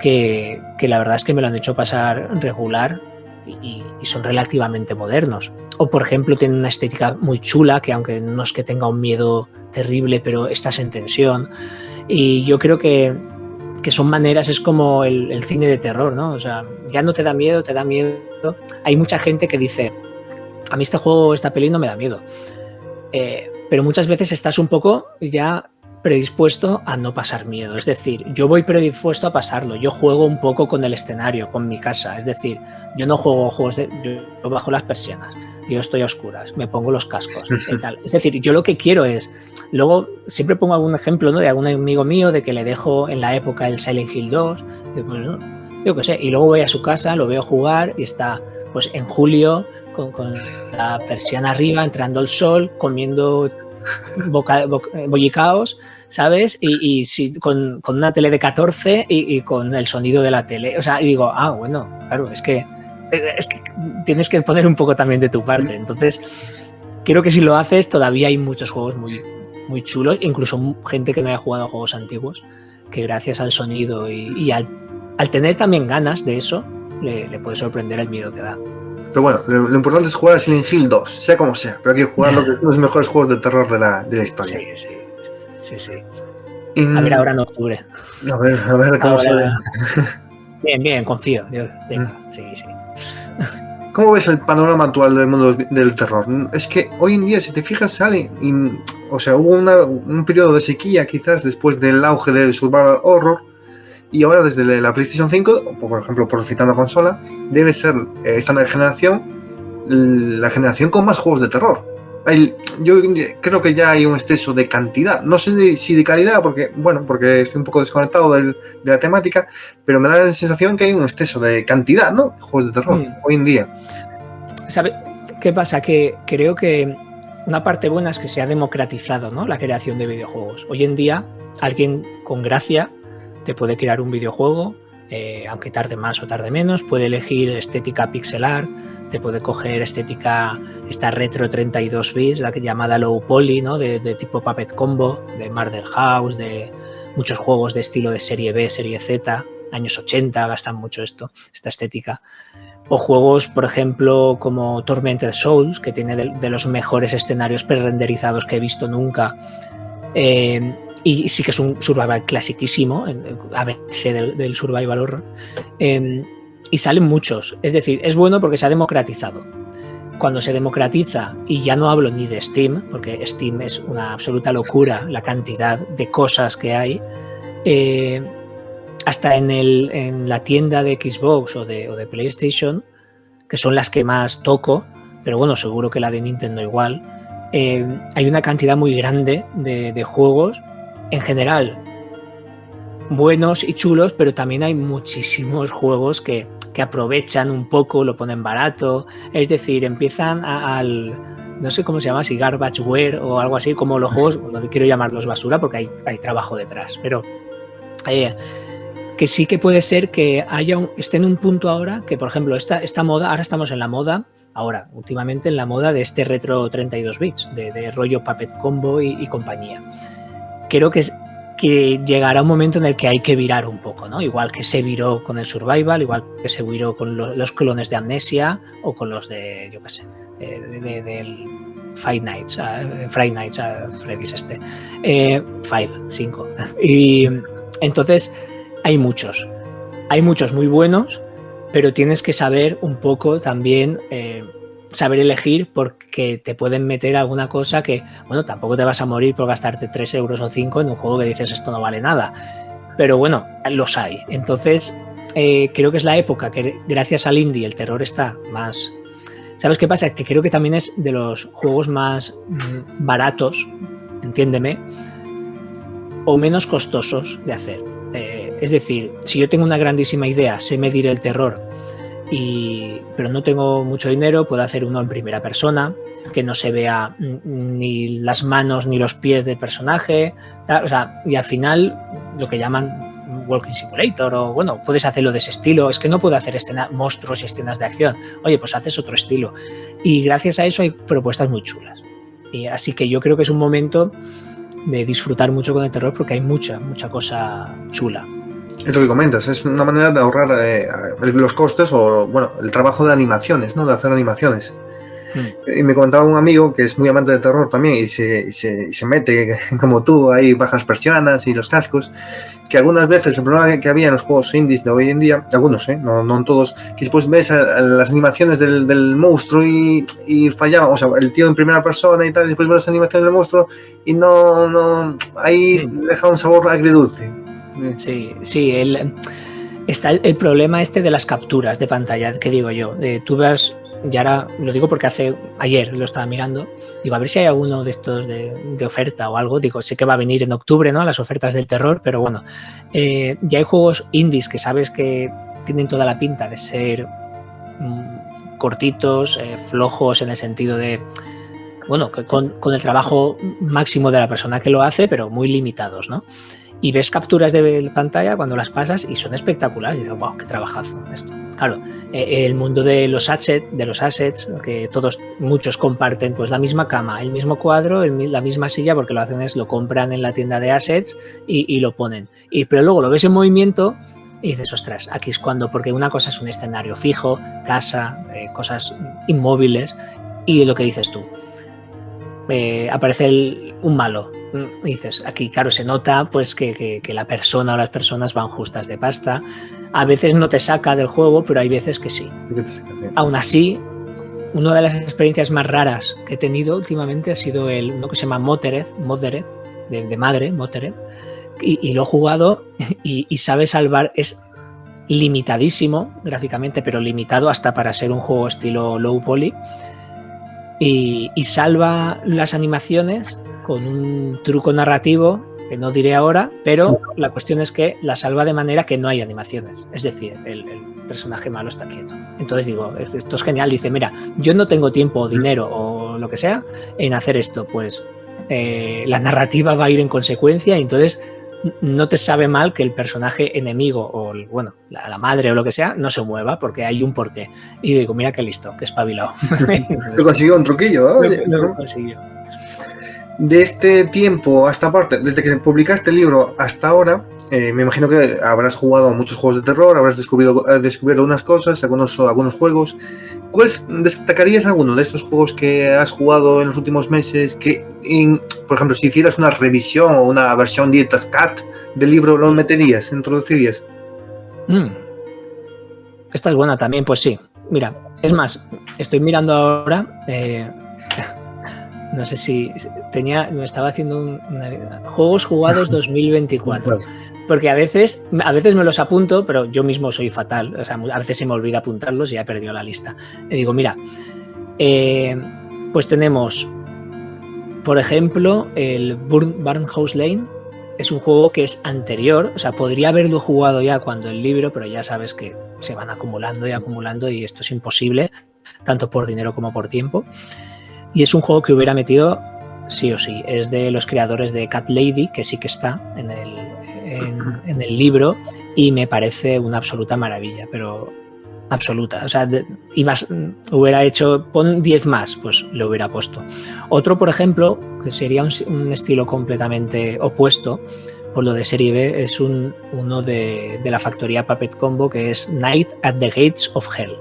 que la verdad es que me lo han hecho pasar regular y son relativamente modernos. O por ejemplo tienen una estética muy chula que aunque no es que tenga un miedo terrible pero estás en tensión y yo creo que son maneras, es como el cine de terror, ¿no? O sea, ya no te da miedo, te da miedo. Hay mucha gente que dice, a mí este juego, esta peli no me da miedo. Pero muchas veces estás un poco ya predispuesto a no pasar miedo. Es decir, yo voy predispuesto a pasarlo. Yo juego un poco con el escenario, con mi casa. Es decir, yo no juego juegos yo bajo las persianas. Yo estoy a oscuras, me pongo los cascos y tal. Es decir, yo lo que quiero es... Luego siempre pongo algún ejemplo, ¿no? De algún amigo mío de que le dejo en la época el Silent Hill 2. Y pues, ¿no? Yo qué sé. Y luego voy a su casa, lo veo jugar y está pues en julio con la persiana arriba, entrando el sol, comiendo bollicaos, ¿sabes? Y con una tele de 14 y con el sonido de la tele. O sea, y digo, bueno, claro, es que tienes que poner un poco también de tu parte. Entonces, creo que si lo haces, todavía hay muchos juegos muy, muy chulos, incluso gente que no haya jugado a juegos antiguos, que gracias al sonido y al tener también ganas de eso, le puede sorprender el miedo que da. Pero bueno, lo importante es jugar a Silent Hill 2, sea como sea, pero hay que jugar los mejores juegos de terror de la historia. Sí. A ver ahora en octubre. A ver cómo sale. Bien, confío. Venga, sí. ¿Cómo ves el panorama actual del mundo del terror? Es que hoy en día, si te fijas, hubo un periodo de sequía quizás después del auge del survival horror y ahora desde la PlayStation 5, por ejemplo, por citando consola, debe ser esta generación la generación con más juegos de terror. Yo creo que ya hay un exceso de cantidad, no sé si de calidad, porque estoy un poco desconectado de la temática, pero me da la sensación que hay un exceso de cantidad, ¿no? Juegos de terror hoy en día. ¿Sabe? ¿Qué pasa? Que creo que una parte buena es que se ha democratizado, ¿no?, la creación de videojuegos. Hoy en día, alguien con gracia te puede crear un videojuego, aunque tarde más o tarde menos, puede elegir estética pixel art, te puede coger estética, esta retro 32 bits, la que llamada low poly, ¿no?, de tipo Puppet Combo, de Murder House, de muchos juegos de estilo de serie B, serie Z, años 80, gastan mucho esta estética. O juegos, por ejemplo, como Tormented Souls, que tiene de los mejores escenarios pre-renderizados que he visto nunca. Y sí que es un survival clasiquísimo, ABC del survival horror. Y salen muchos. Es decir, es bueno porque se ha democratizado. Cuando se democratiza, y ya no hablo ni de Steam, porque Steam es una absoluta locura la cantidad de cosas que hay, hasta en la tienda de Xbox o de PlayStation, que son las que más toco, pero bueno, seguro que la de Nintendo igual, hay una cantidad muy grande de juegos, en general, buenos y chulos, pero también hay muchísimos juegos que aprovechan un poco, lo ponen barato, es decir, empiezan no sé cómo se llama, si garbageware o algo así, como los juegos, no quiero llamarlos basura porque hay trabajo detrás, pero que sí que puede ser que esté en un punto ahora que, por ejemplo, esta moda, ahora estamos en la moda, últimamente en la moda de este retro 32 bits, de rollo Puppet Combo y compañía. Creo que llegará un momento en el que hay que virar un poco, ¿no? Igual que se viró con el Survival, igual que se viró con los clones de Amnesia o con los de, yo qué sé, del Five Nights, Freddy's 5. Y entonces hay muchos muy buenos, pero tienes que saber un poco también saber elegir, porque te pueden meter alguna cosa que, bueno, tampoco te vas a morir por gastarte 3 euros o 5 en un juego que dices esto no vale nada, pero bueno, los hay. Entonces creo que es la época que gracias al indie el terror está más... ¿Sabes qué pasa? Que creo que también es de los juegos más baratos, entiéndeme, o menos costosos de hacer. Es decir, si yo tengo una grandísima idea, sé medir el terror, pero no tengo mucho dinero, puedo hacer uno en primera persona, que no se vea ni las manos ni los pies del personaje, tal, o sea, y al final lo que llaman Walking Simulator, o bueno, puedes hacerlo de ese estilo. Es que no puedo hacer monstruos y escenas de acción. Oye, pues haces otro estilo. Y gracias a eso hay propuestas muy chulas. Y así que yo creo que es un momento de disfrutar mucho con el terror, porque hay mucha cosa chula. Es lo que comentas, es una manera de ahorrar los costes o, bueno, el trabajo de animaciones, ¿no? De hacer animaciones. Y me comentaba un amigo que es muy amante de terror también y se mete, como tú, ahí bajas persianas y los cascos, que algunas veces el problema que había en los juegos indies de hoy en día, algunos, no en todos, que después ves las animaciones del monstruo y fallaba, o sea, el tío en primera persona y tal, y después ves las animaciones del monstruo y no ahí deja un sabor agridulce. Sí, está el problema este de las capturas de pantalla, que digo yo, tú ves, y ahora lo digo porque ayer lo estaba mirando, digo, a ver si hay alguno de estos de oferta o algo, digo, sé que va a venir en octubre, ¿no?, las ofertas del terror, pero bueno, ya hay juegos indies que sabes que tienen toda la pinta de ser cortitos, flojos en el sentido de, bueno, con el trabajo máximo de la persona que lo hace, pero muy limitados, ¿no? Y ves capturas de pantalla cuando las pasas y son espectaculares. Y dices, wow, qué trabajazo esto. Claro, el mundo de los assets, que muchos comparten pues la misma cama, el mismo cuadro, la misma silla, porque lo compran en la tienda de assets y lo ponen. Pero luego lo ves en movimiento y dices, ostras, aquí es porque una cosa es un escenario fijo, casa, cosas inmóviles, y lo que dices tú, aparece un malo. Y dices, aquí claro se nota pues que la persona o las personas van justas de pasta. A veces no te saca del juego, pero hay veces que sí. Aún así, una de las experiencias más raras que he tenido últimamente ha sido uno que se llama Mothered, de madre, Mothered, y lo he jugado y sabe salvar. Es limitadísimo gráficamente, pero limitado hasta para ser un juego estilo low poly, y salva las animaciones con un truco narrativo que no diré ahora, pero la cuestión es que la salva de manera que no hay animaciones. Es decir, el personaje malo está quieto. Entonces digo, esto es genial. Dice, mira, yo no tengo tiempo o dinero o lo que sea en hacer esto, pues la narrativa va a ir en consecuencia y entonces no te sabe mal que el personaje enemigo o, bueno, la madre o lo que sea no se mueva porque hay un porqué. Y digo, mira qué listo, qué espabilado. Lo consiguió un truquillo, ¿no? Lo consiguió. De este tiempo a esta parte, desde que publicaste el libro hasta ahora, me imagino que habrás jugado a muchos juegos de terror, habrás descubierto unas cosas, algunos juegos. ¿Cuáles destacarías alguno de estos juegos que has jugado en los últimos meses? Que, por ejemplo, si hicieras una revisión o una versión Director's Cut del libro, ¿lo meterías, introducirías? Esta es buena también, pues sí. Mira, es más, estoy mirando ahora... no sé si me estaba haciendo juegos jugados 2024, porque a veces me los apunto, pero yo mismo soy fatal, o sea, a veces se me olvida apuntarlos y ya he perdido la lista. Y digo, mira, pues tenemos, por ejemplo, el Barnhouse Lane, es un juego que es anterior, o sea, podría haberlo jugado ya cuando el libro, pero ya sabes que se van acumulando y esto es imposible, tanto por dinero como por tiempo. Y es un juego que hubiera metido sí o sí. Es de los creadores de Cat Lady, que sí que está en el libro, y me parece una absoluta maravilla, pero absoluta. O sea, hubiera hecho, pon 10 más, pues lo hubiera puesto. Otro, por ejemplo, que sería un estilo completamente opuesto, por lo de serie B, es uno de la factoría Puppet Combo, que es Night at the Gates of Hell,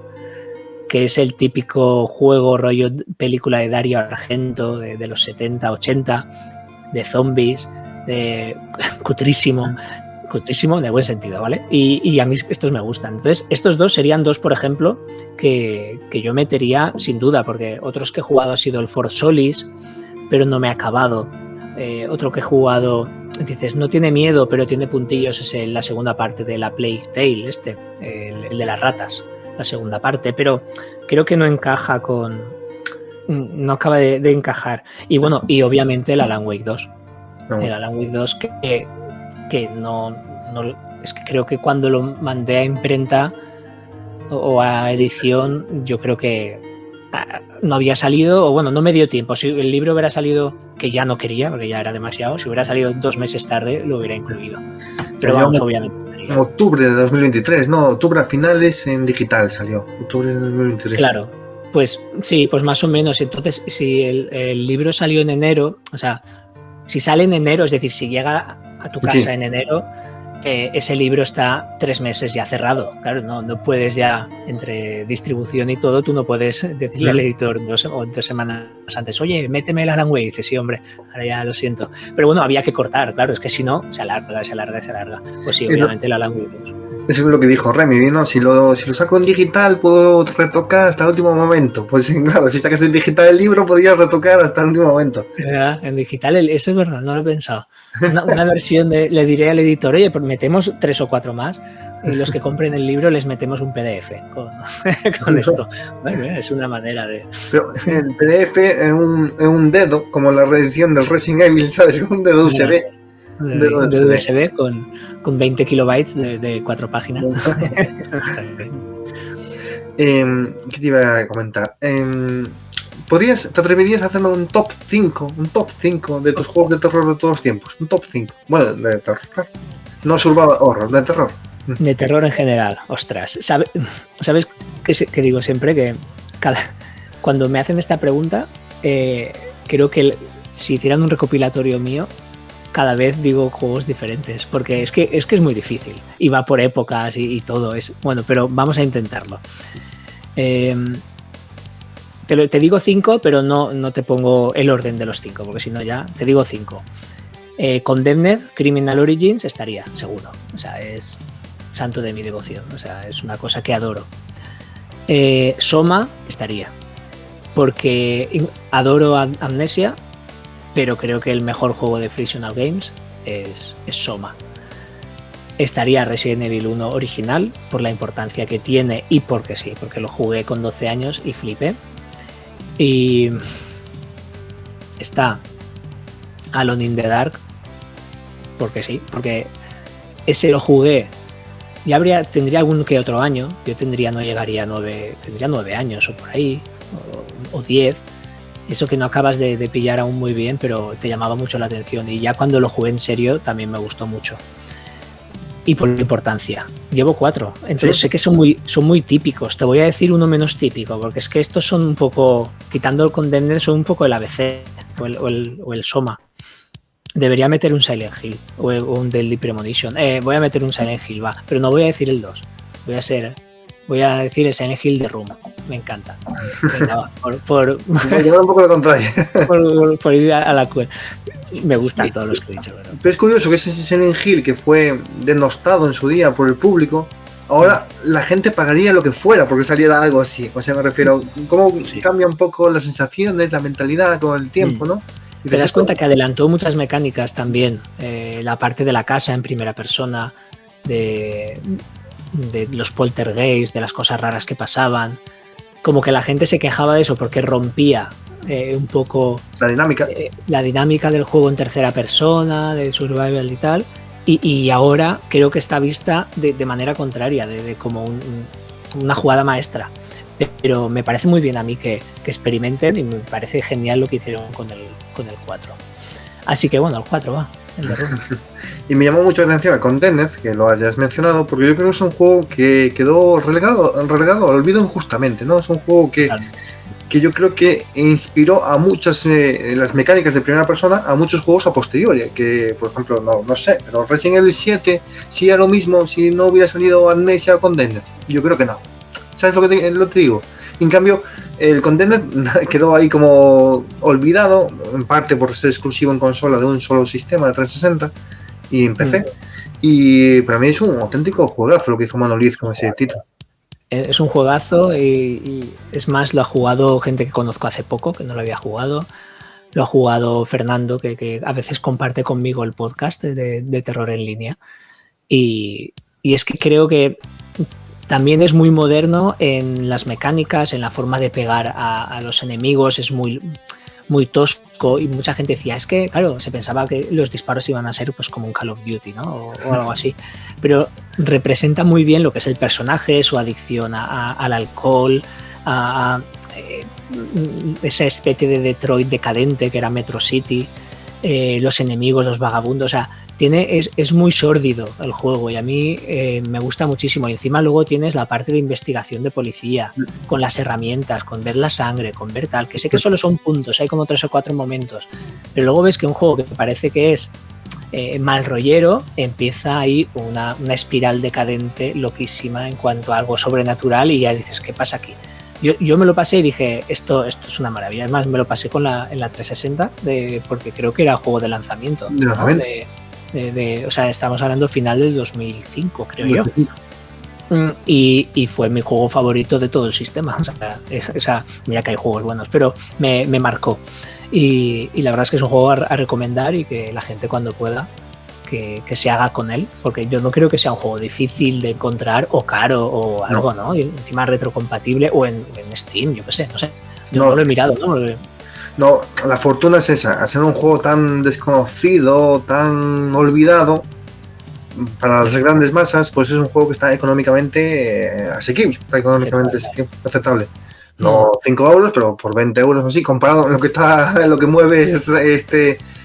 que es el típico juego rollo película de Dario Argento de los 70, 80, de zombies, cutrísimo en el buen sentido, ¿vale? Y a mí estos me gustan. Entonces, estos dos serían dos, por ejemplo, que yo metería sin duda, porque otros que he jugado ha sido el For Solis, pero no me ha acabado. Otro que he jugado, dices, no tiene miedo, pero tiene puntillos, es la segunda parte de la Plague Tale, el de las ratas. La segunda parte, pero creo que no encaja no acaba de encajar. Y bueno, y obviamente el Alan Wake 2. No. El Alan Wake 2 que no, es que creo que cuando lo mandé a imprenta o a edición, yo creo que no había salido, o bueno, no me dio tiempo. Si el libro hubiera salido, que ya no quería, porque ya era demasiado, si hubiera salido 2 meses tarde, lo hubiera incluido. Pero vamos, obviamente. En octubre de 2023, no, octubre a finales en digital salió, octubre de 2023. Claro, pues sí, pues más o menos. Entonces, si el libro salió en enero, o sea, si sale en enero, es decir, si llega a tu casa en enero, ese libro está 3 meses ya cerrado. Claro, no puedes ya, entre distribución y todo, tú no puedes decirle al editor 2 semanas antes, oye, méteme el Alan Wake. Dice, sí, hombre, ahora ya lo siento. Pero bueno, había que cortar, claro, es que si no, se alarga. Pues sí, obviamente el Alan Wake 2. Eso es lo que dijo Remedy, ¿no? Si lo saco en digital, puedo retocar hasta el último momento. Pues claro, si sacas en digital el libro, podías retocar hasta el último momento. En digital, eso es verdad, no lo he pensado. Una versión le diré al editor, oye, pues metemos 3 o 4 más, y los que compren el libro les metemos un PDF con esto. Bueno, es una manera de... Pero el PDF es un dedo, como la reedición del Resident Evil, ¿sabes? Un dedo USB. De USB con 20 kilobytes de 4 páginas. ¿Qué te iba a comentar? ¿Te atreverías a hacerme un top 5 de tus juegos de terror de todos los tiempos? Un top 5. Bueno, de terror, claro. No survival horror, de terror. De terror en general, ostras. ¿Sabes que digo siempre? Que cuando me hacen esta pregunta, creo que si hicieran un recopilatorio mío, cada vez digo juegos diferentes, porque es que es muy difícil y va por épocas y todo. Bueno, pero vamos a intentarlo. Te digo 5, pero no te pongo el orden de los 5, porque si no ya te digo 5. Condemned, Criminal Origins estaría, seguro. O sea, es santo de mi devoción. O sea, es una cosa que adoro. Soma estaría, porque adoro Amnesia, pero creo que el mejor juego de Frictional Games es Soma. Estaría Resident Evil 1 original, por la importancia que tiene y porque sí, porque lo jugué con 12 años y flipé. Y está Alone in the Dark, porque sí, porque ese lo jugué, tendría algún que otro año, yo no llegaría a 9, tendría 9 años o por ahí, o 10, eso que no acabas de pillar aún muy bien, pero te llamaba mucho la atención, y ya cuando lo jugué en serio también me gustó mucho. Y por la importancia, llevo 4, entonces sé que son muy típicos. Te voy a decir uno menos típico, porque es que estos son un poco, quitando el Condemned, son un poco el ABC o el Soma. Debería meter un Silent Hill o un Deadly Premonition. Voy a meter un Silent Hill, va, pero no voy a decir el 2. Voy a decir el Silent Hill de Room. Me encanta. Venga, va, Voy a llevar un poco de contraria. por ir a la cuerda. Me gustan todos los que he dicho. Pero es curioso que ese Silent Hill, que fue denostado en su día por el público, ahora la gente pagaría lo que fuera porque saliera algo así. O sea, me refiero, cómo cambia un poco las sensaciones, la mentalidad con el tiempo, ¿no? Te das cuenta que adelantó muchas mecánicas también, la parte de la casa en primera persona, de los poltergeists, de las cosas raras que pasaban, como que la gente se quejaba de eso porque rompía un poco la dinámica del juego en tercera persona, de survival y tal, y ahora creo que está vista de manera contraria, de como una jugada maestra. Pero me parece muy bien a mí que experimenten, y me parece genial lo que hicieron con el 4. Así que bueno, el 4 va, el de Room. Y me llamó mucho la atención el Condemned, que lo hayas mencionado, porque yo creo que es un juego que quedó relegado al olvido injustamente, ¿no? Es un juego que yo creo que inspiró a muchas las mecánicas de primera persona a muchos juegos a posteriori, que por ejemplo, no sé, pero Resident Evil 7 sí era lo mismo si no hubiera salido Amnesia o Condemned. Yo creo que no. ¿Sabes lo que te digo? En cambio, el Condemned quedó ahí como olvidado, en parte por ser exclusivo en consola de un solo sistema de 360 y en PC. Y para mí es un auténtico juegazo lo que hizo Monolith con ese título. Es un juegazo y es más, lo ha jugado gente que conozco hace poco, que no lo había jugado. Lo ha jugado Fernando, que a veces comparte conmigo el podcast de Terror en Línea. Y es que creo que también es muy moderno en las mecánicas, en la forma de pegar a los enemigos, es muy tosco, y mucha gente decía, es que, claro, se pensaba que los disparos iban a ser pues como un Call of Duty, ¿no? O algo así, pero representa muy bien lo que es el personaje, su adicción al alcohol, a esa especie de Detroit decadente que era Metro City, los enemigos, los vagabundos, o sea, es muy sórdido el juego, y a mí me gusta muchísimo. Y encima luego tienes la parte de investigación de policía, con las herramientas, con ver la sangre, con ver tal, que sé que solo son puntos, hay como 3 o 4 momentos, pero luego ves que un juego que parece que es mal rollero, empieza ahí una espiral decadente loquísima en cuanto a algo sobrenatural, y ya dices, ¿qué pasa aquí? Yo me lo pasé y dije, esto es una maravilla. Además, me lo pasé en la 360, porque creo que era juego de lanzamiento. ¿No? O sea, estamos hablando final del 2005, creo yo. Y fue mi juego favorito de todo el sistema. O sea, mira que hay juegos buenos, pero me marcó. Y la verdad es que es un juego a recomendar, y que la gente cuando pueda que se haga con él, porque yo no creo que sea un juego difícil de encontrar o caro o algo, ¿no? Y encima retrocompatible, o en Steam, yo qué sé, no sé. Yo no lo he mirado, ¿no? No, la fortuna es esa, hacer un juego tan desconocido, tan olvidado, para las grandes masas, pues es un juego que está económicamente asequible, aceptable. No 5 euros, pero por 20 euros así, comparado con lo que mueve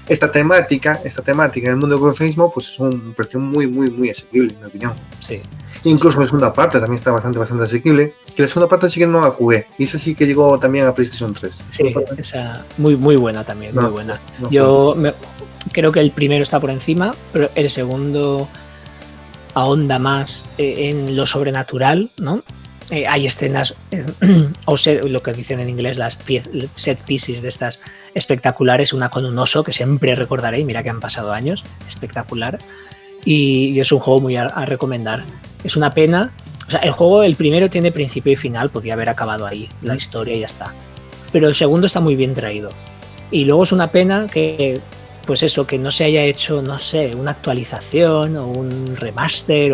esta temática en el mundo del coleccionismo, pues es un precio muy, muy, muy asequible, en mi opinión. Sí. Incluso la segunda parte también está bastante asequible, que la segunda parte sí que no la jugué, y esa sí que llegó también a PlayStation 3. Sí, esa muy, muy buena también, muy buena. Yo creo que el primero está por encima, pero el segundo ahonda más en lo sobrenatural, ¿no? Hay escenas, lo que dicen en inglés, las set pieces de estas espectaculares, una con un oso que siempre recordaré, y mira que han pasado años, espectacular, y es un juego muy a recomendar. Es una pena, o sea, el juego, el primero tiene principio y final, podría haber acabado ahí la historia y ya está, pero el segundo está muy bien traído, y luego es una pena que, pues eso, que no se haya hecho, no sé, una actualización o un remaster,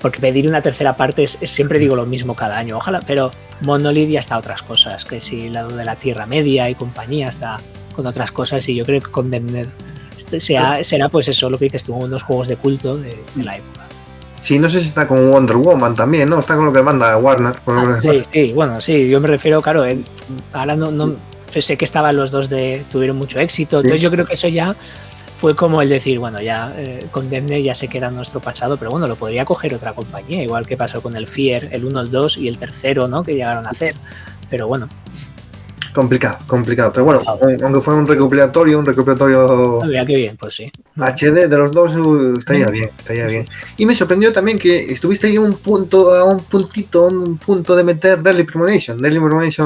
porque pedir una tercera parte es siempre digo lo mismo cada año, ojalá, pero Monolith ya está a otras cosas, que si lado de la Tierra Media y compañía está con otras cosas, y yo creo que Condemned Será pues eso, lo que dices tú, unos juegos de culto de la época. Sí, no sé si está con Wonder Woman también, ¿no? Está con lo que manda Warner. Sí, bueno, sí, yo me refiero, claro, ahora no sé que estaban los dos tuvieron mucho éxito, entonces yo creo que eso ya fue como el decir, bueno, ya Condemned ya se queda en nuestro pasado, pero bueno, lo podría coger otra compañía, igual que pasó con el Fear, el 1, el 2 y el tercero, ¿no? Que llegaron a hacer, pero bueno. Complicado. Pero bueno, aunque fuera un recopilatorio. Mira qué bien, pues sí. HD de los dos estaría bien. Y me sorprendió también que estuviste ahí un punto de meter Deadly Premonition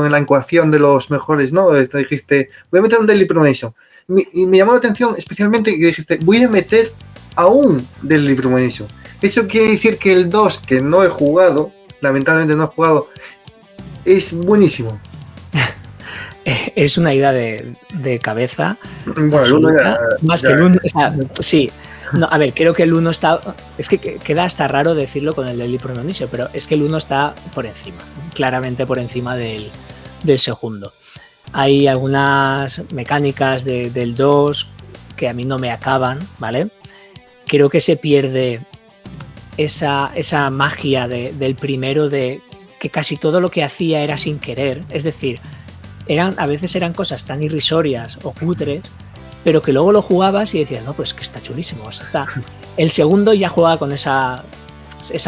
en la ecuación de los mejores, ¿no? Te dijiste, voy a meter un Deadly Premonition. Y me llamó la atención especialmente que dijiste, voy a meter a un Deadly Premonition. Eso quiere decir que el 2, que no he jugado, lamentablemente no he jugado, es buenísimo. Es una idea de cabeza. Bueno, el 1 más que el 1. O sea, sí. No, a ver, creo que el 1 está. Es que queda hasta raro decirlo con el Deadly Premonition, pero es que el 1 está por encima. Claramente por encima del segundo. Hay algunas mecánicas del 2 que a mí no me acaban, ¿vale? Creo que se pierde esa magia del primero, de que casi todo lo que hacía era sin querer. Es decir, a veces eran cosas tan irrisorias o cutres, pero que luego lo jugabas y decías, no, pues que está chulísimo. El segundo ya juega con esa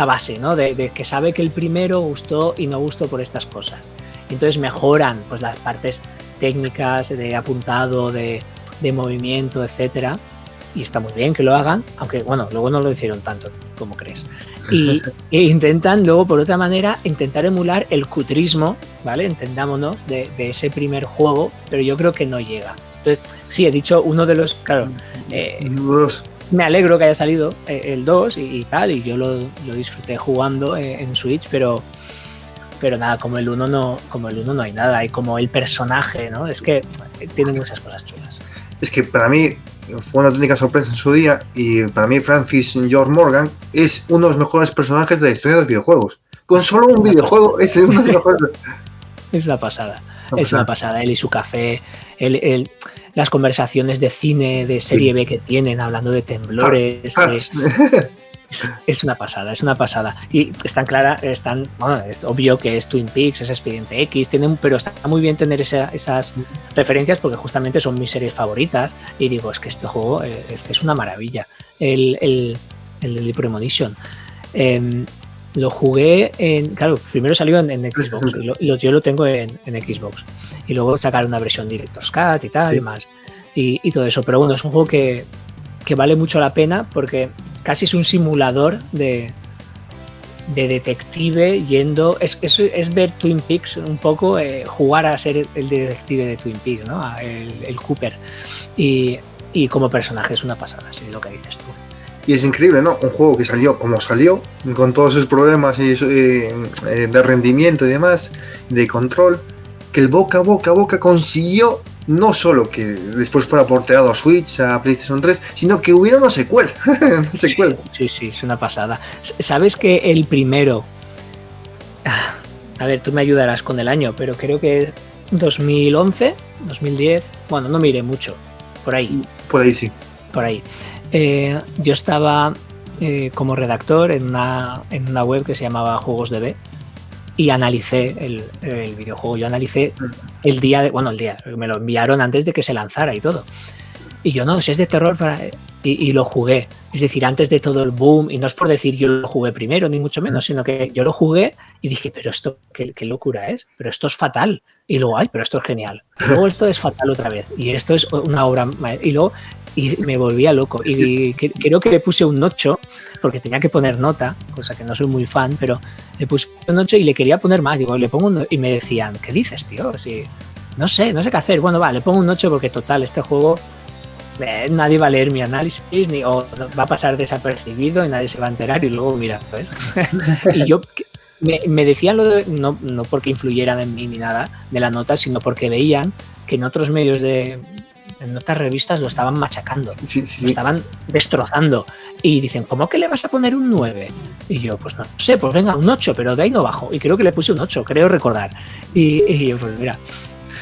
base, ¿no? De que sabe que el primero gustó y no gustó por estas cosas. Entonces mejoran pues las partes técnicas de apuntado, de movimiento, etcétera. Y está muy bien que lo hagan, aunque bueno, luego no lo hicieron tanto como crees. E intentan luego, por otra manera, intentar emular el cutrismo, ¿vale? Entendámonos, de ese primer juego, pero yo creo que no llega. Entonces, sí, he dicho uno de los, claro, me alegro que haya salido el 2 y tal, y yo lo disfruté jugando en Switch, pero nada, como el 1 no hay nada, y como el personaje, ¿no? Es que tiene muchas cosas chulas. Es que para mí fue una auténtica sorpresa en su día, y para mí Francis George Morgan es uno de los mejores personajes de la historia de los videojuegos. Con solo un videojuego es uno de los mejores. Es una pasada. Una pasada. Él y su café, las conversaciones de cine, de serie B que tienen, hablando de temblores. Es una pasada. Y bueno, es obvio que es Twin Peaks, es Expediente X, pero está muy bien tener esas referencias, porque justamente son mis series favoritas. Y digo, es que este juego es una maravilla. El Premonition. Lo jugué claro, primero salió en Xbox, yo lo tengo en Xbox, y luego sacaron una versión Director's Cut y tal, y más, y todo eso, pero bueno, es un juego que vale mucho la pena, porque casi es un simulador de detective yendo, es ver Twin Peaks un poco, jugar a ser el detective de Twin Peaks, ¿no? El Cooper, y como personaje es una pasada, sí, lo que dices tú. Y es increíble, ¿no? Un juego que salió como salió, con todos esos problemas de rendimiento y demás, de control, que el boca a boca consiguió no solo que después fuera porteado a Switch, a PlayStation 3, sino que hubiera una secuela. Sí, es una pasada. ¿Sabes que el primero... A ver, tú me ayudarás con el año, pero creo que es 2011, 2010... Bueno, no miré mucho. Por ahí. Por ahí, sí. Por ahí. Yo estaba como redactor en una web que se llamaba JuegosDB, y analicé el videojuego. Yo analicé el día, me lo enviaron antes de que se lanzara y todo. Y yo, no, si es de terror, y lo jugué. Es decir, antes de todo el boom, y no es por decir yo lo jugué primero, ni mucho menos, sino que yo lo jugué y dije, pero esto, qué locura es, pero esto es fatal. Y luego, pero esto es genial. Y luego esto es fatal otra vez. Y esto es una obra... Y me volvía loco. Y creo que le puse un 8, porque tenía que poner nota, cosa que no soy muy fan, pero le puse un 8 y le quería poner más. Digo, le pongo un 8, y me decían, ¿qué dices, tío? Si, no sé qué hacer. Bueno, le pongo un 8 porque total, este juego nadie va a leer mi análisis, o va a pasar desapercibido y nadie se va a enterar, y luego mira, ¿ves? Y yo... Me decían lo de, no porque influyeran en mí ni nada de la nota, sino porque veían que en otros medios en otras revistas lo estaban machacando, sí. Lo estaban destrozando, y dicen, ¿cómo que le vas a poner un 9? Y yo, pues no sé, pues venga, un 8, pero de ahí no bajo, y creo que le puse un 8, creo recordar, y yo, pues mira,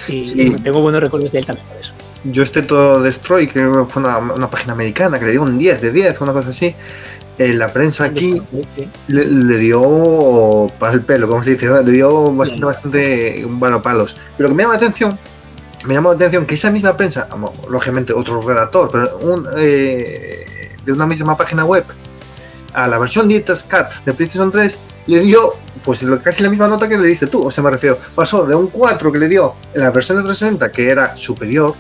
y tengo buenos recuerdos de él también por eso. yo todo Destroy, que fue una página americana que le dio un 10 de 10, una cosa así. La prensa aquí le dio para el pelo, como se dice, ¿no? Le dio bastante palos. Pero lo que me llamó la atención que esa misma prensa, lógicamente otro redactor, pero de una misma página web, a la versión Director's Cut de PlayStation 3 le dio pues casi la misma nota que le diste tú. O sea, me refiero, pasó de un 4 que le dio en la versión de 360, que era superior,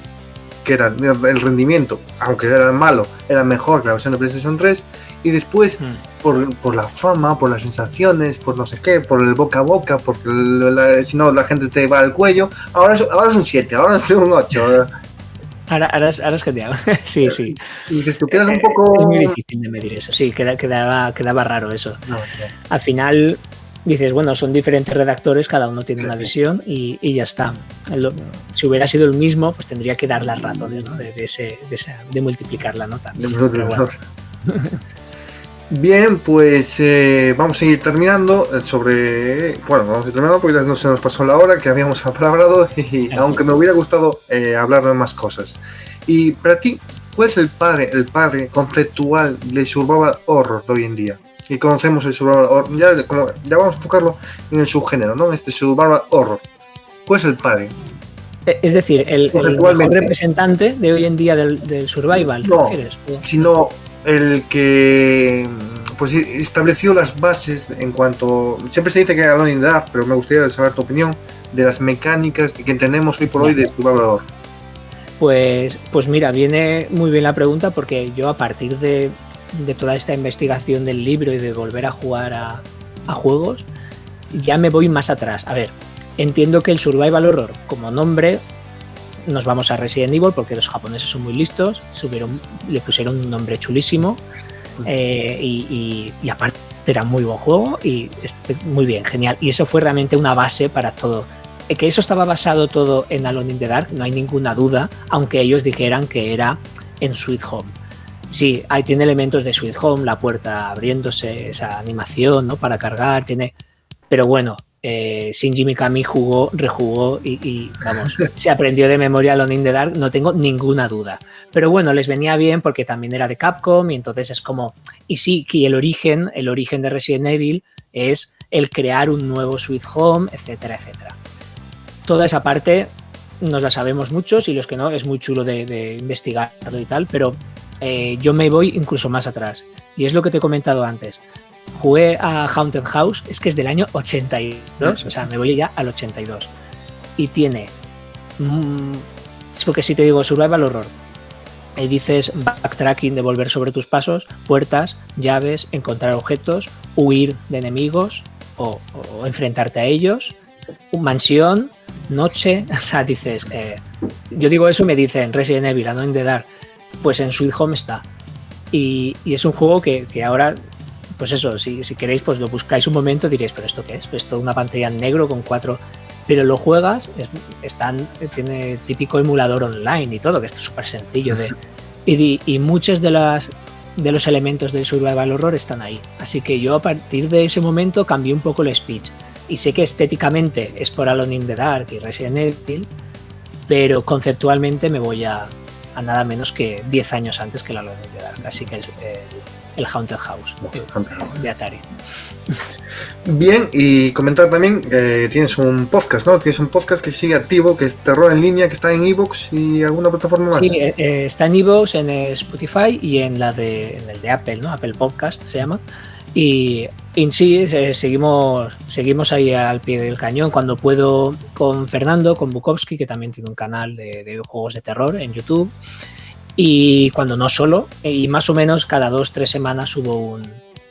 que era el rendimiento, aunque era malo, era mejor que la versión de PlayStation 3, y después por la fama, por las sensaciones, por no sé qué, por el boca a boca, porque si no la gente te va al cuello, ahora es un 7, ahora es un 8. Ahora es genial. Sí. Y dices, tú quedas un poco... Es muy difícil de medir eso, sí, quedaba raro eso. No. Al final dices, bueno, son diferentes redactores, cada uno tiene una visión y ya está. Si hubiera sido el mismo, pues tendría que dar las razones, ¿no? de multiplicar la nota. Bueno. Bien, pues vamos a ir terminando vamos a ir terminando porque no se nos pasó la hora que habíamos hablado y aunque me hubiera gustado hablar de más cosas. Y para ti, ¿cuál es el padre conceptual del survival horror de hoy en día? Y conocemos el survival horror, ya vamos a enfocarlo en el subgénero, ¿no? Este survival horror. ¿Cuál es el padre? Es decir, el mejor representante de hoy en día del survival, ¿te refieres? Sino el que pues estableció las bases en cuanto... Siempre se dice que era Alone in the Dark, pero me gustaría saber tu opinión de las mecánicas que tenemos hoy por hoy de survival horror. Pues mira, viene muy bien la pregunta porque yo a partir de toda esta investigación del libro y de volver a jugar a juegos, ya me voy más atrás. A ver, entiendo que el survival horror como nombre, nos vamos a Resident Evil porque los japoneses son muy listos, le pusieron un nombre chulísimo y aparte era muy buen juego y muy bien, genial. Y eso fue realmente una base para todo. Que eso estaba basado todo en Alone in the Dark, no hay ninguna duda, aunque ellos dijeran que era en Sweet Home. Sí, tiene elementos de Sweet Home, la puerta abriéndose, esa animación, ¿no? Para cargar, pero bueno, Shinji Mikami rejugó y vamos, se aprendió de memoria Alone in the Dark, no tengo ninguna duda. Pero bueno, les venía bien porque también era de Capcom y entonces es como... Y sí, que el origen de Resident Evil es el crear un nuevo Sweet Home, etcétera, etcétera. Toda esa parte nos la sabemos muchos y los que no, es muy chulo de investigarlo y tal, pero yo me voy incluso más atrás. Y es lo que te he comentado antes. Jugué a Haunted House, es que es del año 82, o sea, me voy ya al 82. Y tiene... porque si te digo survival horror, y dices backtracking de volver sobre tus pasos, puertas, llaves, encontrar objetos, huir de enemigos o enfrentarte a ellos, mansión, noche, o sea, dices... yo digo eso y me dicen Resident Evil, Alone in the Dark, pues en Sweet Home está. Y es un juego que ahora... Pues eso, si queréis, pues lo buscáis un momento, diréis, ¿pero esto qué es? Pues toda una pantalla en negro con 4... Pero lo juegas, tiene típico emulador online y todo, que esto es súper sencillo. Y muchos de los elementos del survival horror están ahí. Así que yo a partir de ese momento cambié un poco el speech. Y sé que estéticamente es por Alone in the Dark y Resident Evil, pero conceptualmente me voy a nada menos que 10 años antes que el Alone in the Dark. Así que el Haunted House de Atari. Bien, y comentar también tienes un podcast, ¿no? Tienes un podcast que sigue activo, que es Terror en Línea, que está en iVoox y alguna plataforma más. Sí, está en iVoox, en Spotify y en el de Apple, ¿no? Apple Podcast se llama. Y en sí seguimos ahí al pie del cañón cuando puedo con Fernando, con Bukowski, que también tiene un canal de juegos de terror en YouTube. Y cuando no solo, y más o menos cada 2-3 semanas subo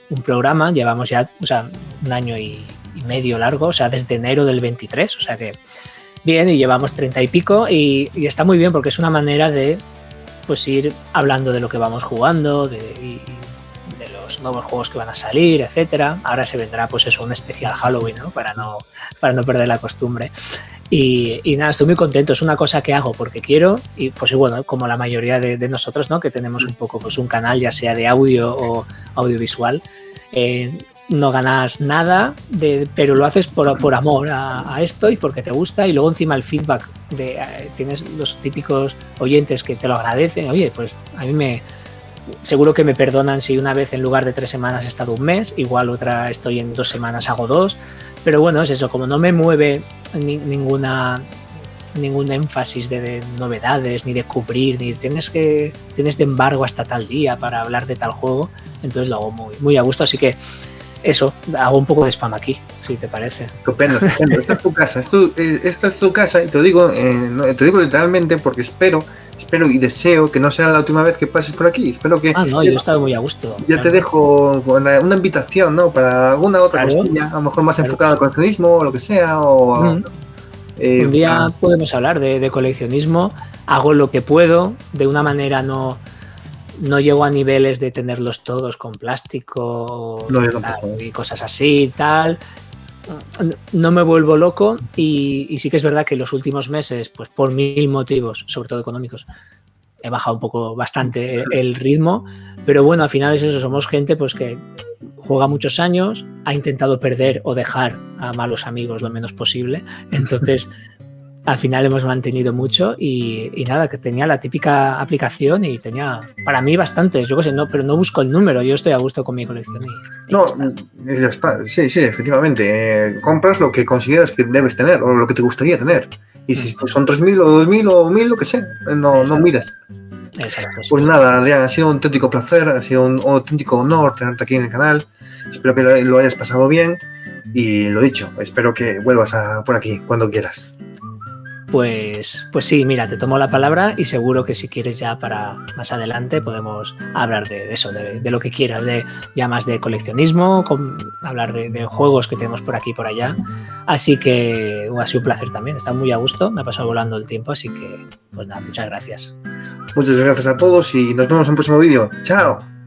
un programa. Llevamos ya, o sea, un año y medio largo, o sea, desde enero del 23, o sea que bien, y llevamos 30 y pico y está muy bien porque es una manera de pues ir hablando de lo que vamos jugando, de los nuevos juegos que van a salir, etcétera. Ahora se vendrá pues eso, un especial Halloween, ¿no? Para no perder la costumbre. Y nada, estoy muy contento, es una cosa que hago porque quiero y pues bueno, como la mayoría de nosotros, ¿no? Que tenemos un poco pues un canal ya sea de audio o audiovisual, no ganas nada, pero lo haces por amor a esto y porque te gusta, y luego encima el feedback tienes los típicos oyentes que te lo agradecen. Oye, pues a mí seguro que me perdonan si una vez en lugar de 3 semanas he estado un mes, igual otra estoy en 2 semanas, hago 2, pero bueno, es eso, como no me mueve ningún énfasis de novedades, ni de cubrir, ni tienes de embargo hasta tal día para hablar de tal juego, entonces lo hago muy, muy a gusto, así que eso, hago un poco de spam aquí, si te parece. Estupendo. Esta es tu casa, esta es tu casa, y te digo literalmente porque espero y deseo que no sea la última vez que pases por aquí. Espero que... yo he estado muy a gusto. Ya claro. Te dejo una invitación, ¿no? Para alguna otra cosilla, a lo mejor más enfocada al coleccionismo o lo que sea. Un día podemos hablar de coleccionismo. Hago lo que puedo, de una manera no llego a niveles de tenerlos todos con plástico y cosas así y tal. No me vuelvo loco y sí que es verdad que en los últimos meses, pues por 1000 motivos, sobre todo económicos, he bajado un poco bastante el ritmo, pero bueno, al final es eso, somos gente pues que juega muchos años, ha intentado perder o dejar a malos amigos lo menos posible, entonces al final hemos mantenido mucho y nada, que tenía la típica aplicación y tenía para mí bastantes, yo qué sé, pero no busco el número, yo estoy a gusto con mi colección y ya está. Sí, efectivamente, compras lo que consideras que debes tener o lo que te gustaría tener, y si son 3000 o 2000 o 1000, lo que sea, no miras. Exacto. Pues nada, Adrián, ha sido un auténtico placer, ha sido un auténtico honor tenerte aquí en el canal, espero que lo hayas pasado bien y lo dicho, espero que vuelvas por aquí cuando quieras. Pues sí, mira, te tomo la palabra y seguro que si quieres ya para más adelante podemos hablar de eso, de lo que quieras, ya más de coleccionismo, hablar de juegos que tenemos por aquí y por allá. Así que ha sido un placer también, está muy a gusto, me ha pasado volando el tiempo, así que pues nada, muchas gracias. Muchas gracias a todos y nos vemos en un próximo vídeo. ¡Chao!